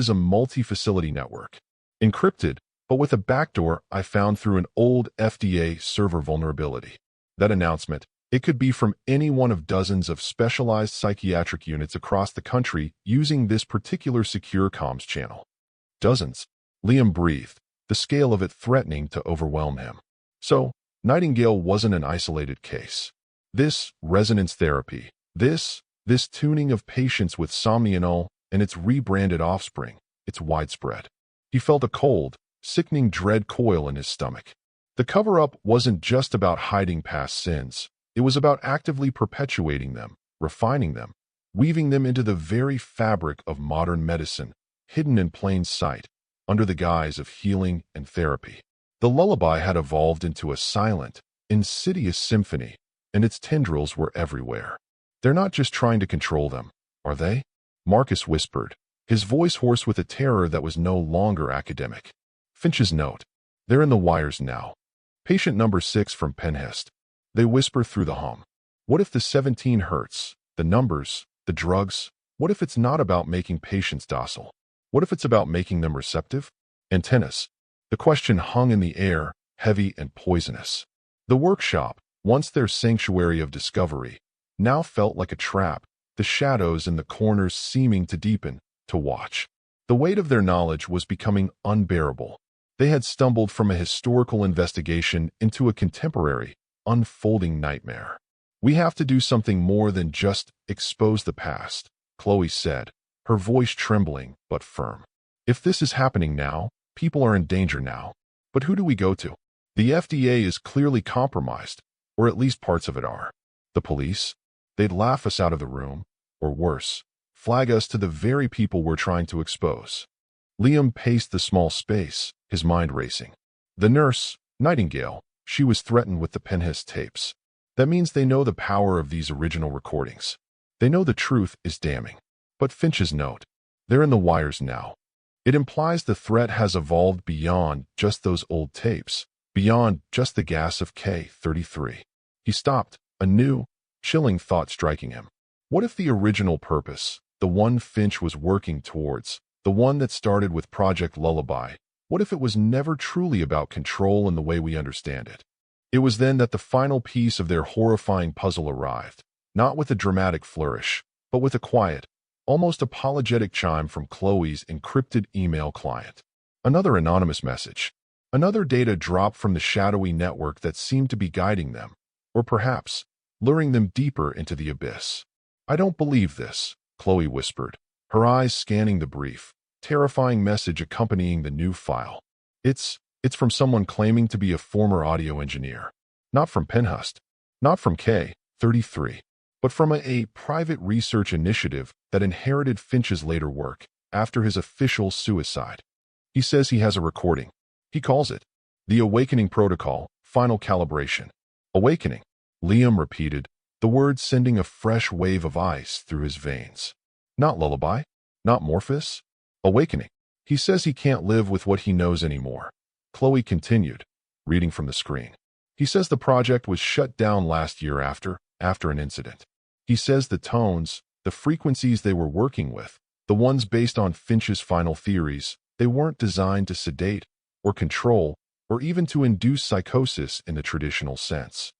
a multi-facility network. Encrypted, but with a backdoor I found through an old FDA server vulnerability. That announcement, it could be from any one of dozens of specialized psychiatric units across the country using this particular secure comms channel. Dozens. Liam breathed, the scale of it threatening to overwhelm him. So, Nightingale wasn't an isolated case. This resonance therapy, this tuning of patients with somnolol and its rebranded offspring, it's widespread. He felt a cold, sickening dread coil in his stomach. The cover-up wasn't just about hiding past sins. It was about actively perpetuating them, refining them, weaving them into the very fabric of modern medicine, hidden in plain sight, under the guise of healing and therapy. The lullaby had evolved into a silent, insidious symphony, and its tendrils were everywhere. They're not just trying to control them, are they? Marcus whispered, his voice hoarse with a terror that was no longer academic. Finch's note. They're in the wires now. Patient number 6 from Pennhurst. They whisper through the hum. What if the 17 hertz, the numbers, the drugs, what if it's not about making patients docile? What if it's about making them receptive? Antennas. The question hung in the air, heavy and poisonous. The workshop, once their sanctuary of discovery, now felt like a trap, the shadows in the corners seeming to deepen, to watch. The weight of their knowledge was becoming unbearable. They had stumbled from a historical investigation into a contemporary, unfolding nightmare. We have to do something more than just expose the past, Chloe said, her voice trembling but firm. If this is happening now, people are in danger now. But who do we go to? The FDA is clearly compromised, or at least parts of it are. The police? They'd laugh us out of the room, or worse, flag us to the very people we're trying to expose. Liam paced the small space, his mind racing. The nurse, Nightingale, she was threatened with the Pennhurst tapes. That means they know the power of these original recordings. They know the truth is damning. But Finch's note, they're in the wires now. It implies the threat has evolved beyond just those old tapes, beyond just the gas of K-33. He stopped, a new, chilling thought striking him. What if the original purpose, the one Finch was working towards, the one that started with Project Lullaby, what if it was never truly about control in the way we understand it? It was then that the final piece of their horrifying puzzle arrived, not with a dramatic flourish, but with a quiet, almost apologetic chime from Chloe's encrypted email client. Another anonymous message. Another data drop from the shadowy network that seemed to be guiding them, or perhaps luring them deeper into the abyss. I don't believe this, Chloe whispered, her eyes scanning the brief, terrifying message accompanying the new file. It's from someone claiming to be a former audio engineer. Not from Pennhurst, not from K-33, but from a private research initiative that inherited Finch's later work after his official suicide. He says he has a recording. He calls it the Awakening Protocol, Final Calibration. Awakening, Liam repeated, the words sending a fresh wave of ice through his veins. Not lullaby, not Morpheus. Awakening. He says he can't live with what he knows anymore. Chloe continued, reading from the screen. He says the project was shut down last year after an incident. He says the tones, the frequencies they were working with, the ones based on Finch's final theories, they weren't designed to sedate or control or even to induce psychosis in the traditional sense.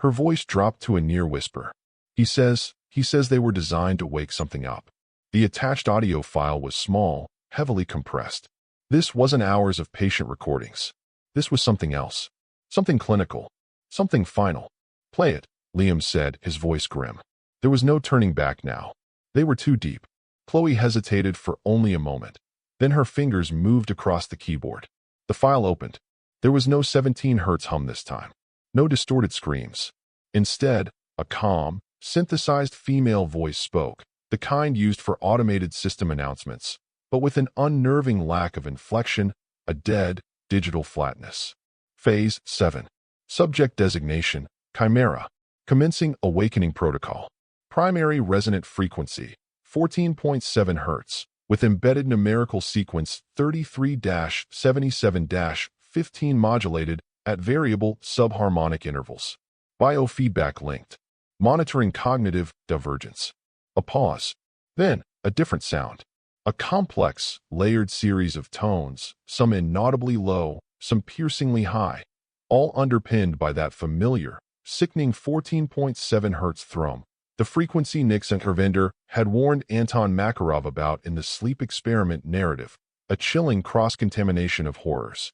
Her voice dropped to a near whisper. He says they were designed to wake something up. The attached audio file was small, heavily compressed. This wasn't hours of patient recordings. This was something else. Something clinical. Something final. Play it, Liam said, his voice grim. There was no turning back now. They were too deep. Chloe hesitated for only a moment. Then her fingers moved across the keyboard. The file opened. There was no 17 hertz hum this time. No distorted screams. Instead, a calm, synthesized female voice spoke, the kind used for automated system announcements, but with an unnerving lack of inflection, a dead, digital flatness. Phase 7. Subject designation, Chimera. Commencing Awakening Protocol. Primary resonant frequency, 14.7 hertz, with embedded numerical sequence 33-77-15 modulated at variable subharmonic intervals. Biofeedback linked. Monitoring cognitive divergence. A pause. Then, a different sound. A complex, layered series of tones, some inaudibly low, some piercingly high, all underpinned by that familiar, sickening 14.7 Hz thrum. The frequency Nix and Hervender had warned Anton Makarov about in the sleep experiment narrative, a chilling cross-contamination of horrors.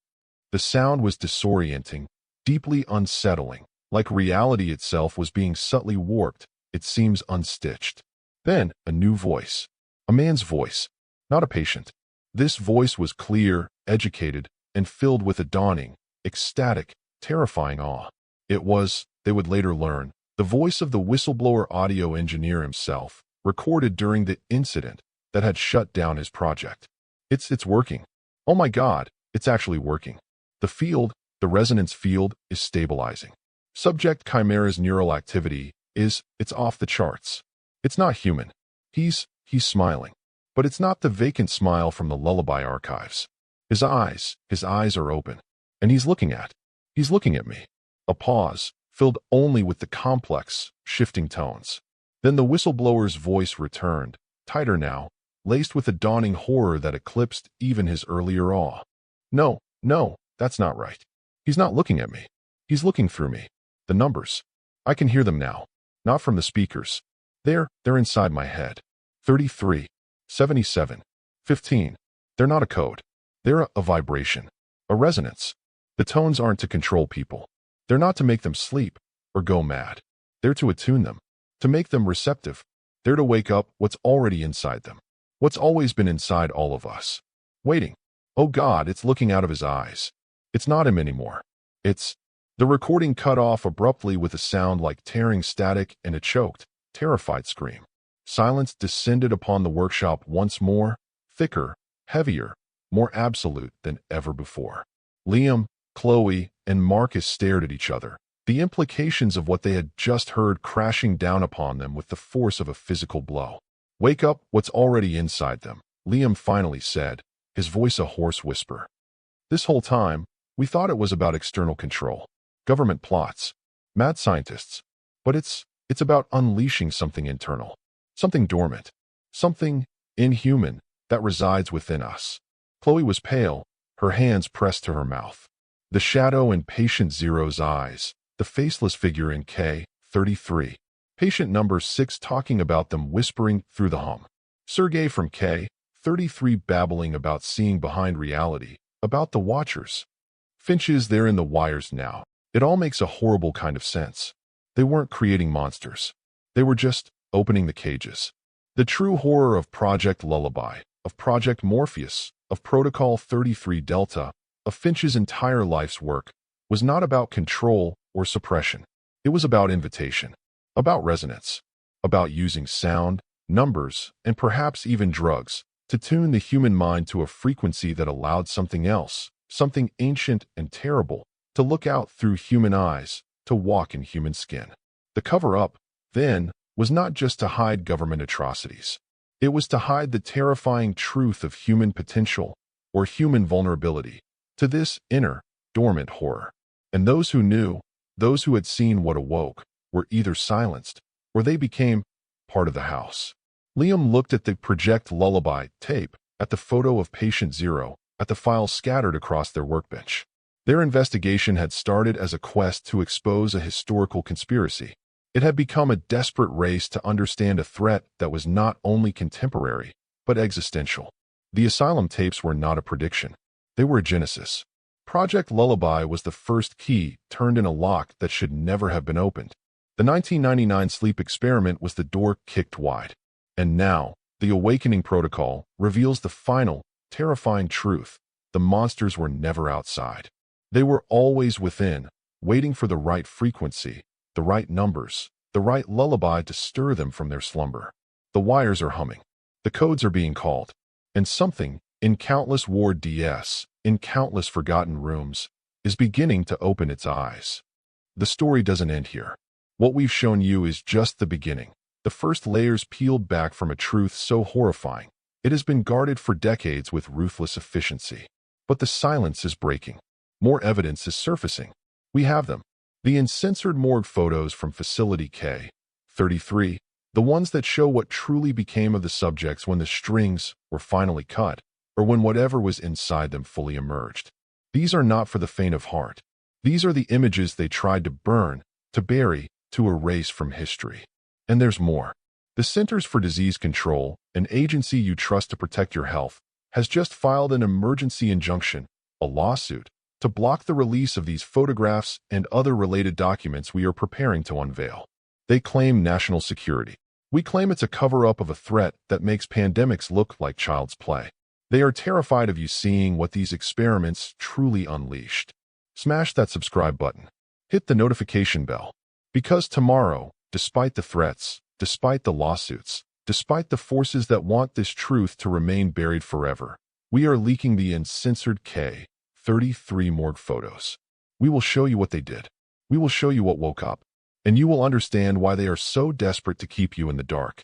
The sound was disorienting, deeply unsettling, like reality itself was being subtly warped, it seems unstitched. Then, a new voice. A man's voice, not a patient. This voice was clear, educated, and filled with a dawning, ecstatic, terrifying awe. It was, they would later learn, the voice of the whistleblower audio engineer himself, recorded during the incident that had shut down his project. It's working. Oh my God, it's actually working. The resonance field, is stabilizing. Subject Chimera's neural activity it's off the charts. It's not human. He's smiling. But it's not the vacant smile from the Lullaby archives. His eyes are open. And he's looking at me. A pause, filled only with the complex, shifting tones. Then the whistleblower's voice returned, tighter now, laced with a dawning horror that eclipsed even his earlier awe. No, that's not right. He's not looking at me. He's looking through me. The numbers. I can hear them now. Not from the speakers. They're inside my head. 33, 77, 15. They're not a code. They're a vibration. A resonance. The tones aren't to control people. They're not to make them sleep or go mad. They're to attune them. To make them receptive. They're to wake up what's already inside them. What's always been inside all of us. Waiting. Oh God, it's looking out of his eyes. It's not him anymore. The recording cut off abruptly with a sound like tearing static and a choked, terrified scream. Silence descended upon the workshop once more, thicker, heavier, more absolute than ever before. Liam, Chloe, and Marcus stared at each other, the implications of what they had just heard crashing down upon them with the force of a physical blow. Wake up what's already inside them, Liam finally said, his voice a hoarse whisper. This whole time, we thought it was about external control, government plots, mad scientists, but it's about unleashing something internal, something dormant, something inhuman that resides within us. Chloe was pale, her hands pressed to her mouth. The shadow in patient Zero's eyes, the faceless figure in K33. Patient number 6 talking about them whispering through the hum. Sergei from K33 babbling about seeing behind reality, about the watchers. Finches there in the wires now. It all makes a horrible kind of sense. They weren't creating monsters. They were just opening the cages. The true horror of Project Lullaby, of Project Morpheus, of Protocol 33 Delta, of Finch's entire life's work, was not about control or suppression. It was about invitation, about resonance, about using sound, numbers, and perhaps even drugs to tune the human mind to a frequency that allowed something else, something ancient and terrible, to look out through human eyes, to walk in human skin. The cover-up, then, was not just to hide government atrocities. It was to hide the terrifying truth of human potential or human vulnerability to this inner, dormant horror. And those who knew, those who had seen what awoke, were either silenced or they became part of the house. Liam looked at the Project Lullaby tape, at the photo of Patient Zero, at the files scattered across their workbench. Their investigation had started as a quest to expose a historical conspiracy. It had become a desperate race to understand a threat that was not only contemporary, but existential. The Asylum tapes were not a prediction. They were a genesis. Project Lullaby was the first key turned in a lock that should never have been opened. The 1999 sleep experiment was the door kicked wide. And now, the Awakening Protocol reveals the final, terrifying truth. The monsters were never outside. They were always within, waiting for the right frequency, the right numbers, the right lullaby to stir them from their slumber. The wires are humming. The codes are being called. And something, in countless Ward DS, in countless forgotten rooms, is beginning to open its eyes. The story doesn't end here. What we've shown you is just the beginning. The first layers peeled back from a truth so horrifying. It has been guarded for decades with ruthless efficiency. But the silence is breaking. More evidence is surfacing. We have them. The uncensored morgue photos from Facility K33, The ones that show what truly became of the subjects when the strings were finally cut, or when whatever was inside them fully emerged. These are not for the faint of heart. These are the images they tried to burn, to bury, to erase from history. And there's more. The Centers for Disease Control, an agency you trust to protect your health, has just filed an emergency injunction, a lawsuit, to block the release of these photographs and other related documents we are preparing to unveil. They claim national security. We claim it's a cover-up of a threat that makes pandemics look like child's play. They are terrified of you seeing what these experiments truly unleashed. Smash that subscribe button. Hit the notification bell. Because tomorrow, despite the threats, despite the lawsuits, despite the forces that want this truth to remain buried forever, we are leaking the uncensored K-33 morgue photos. We will show you what they did. We will show you what woke up. And you will understand why they are so desperate to keep you in the dark.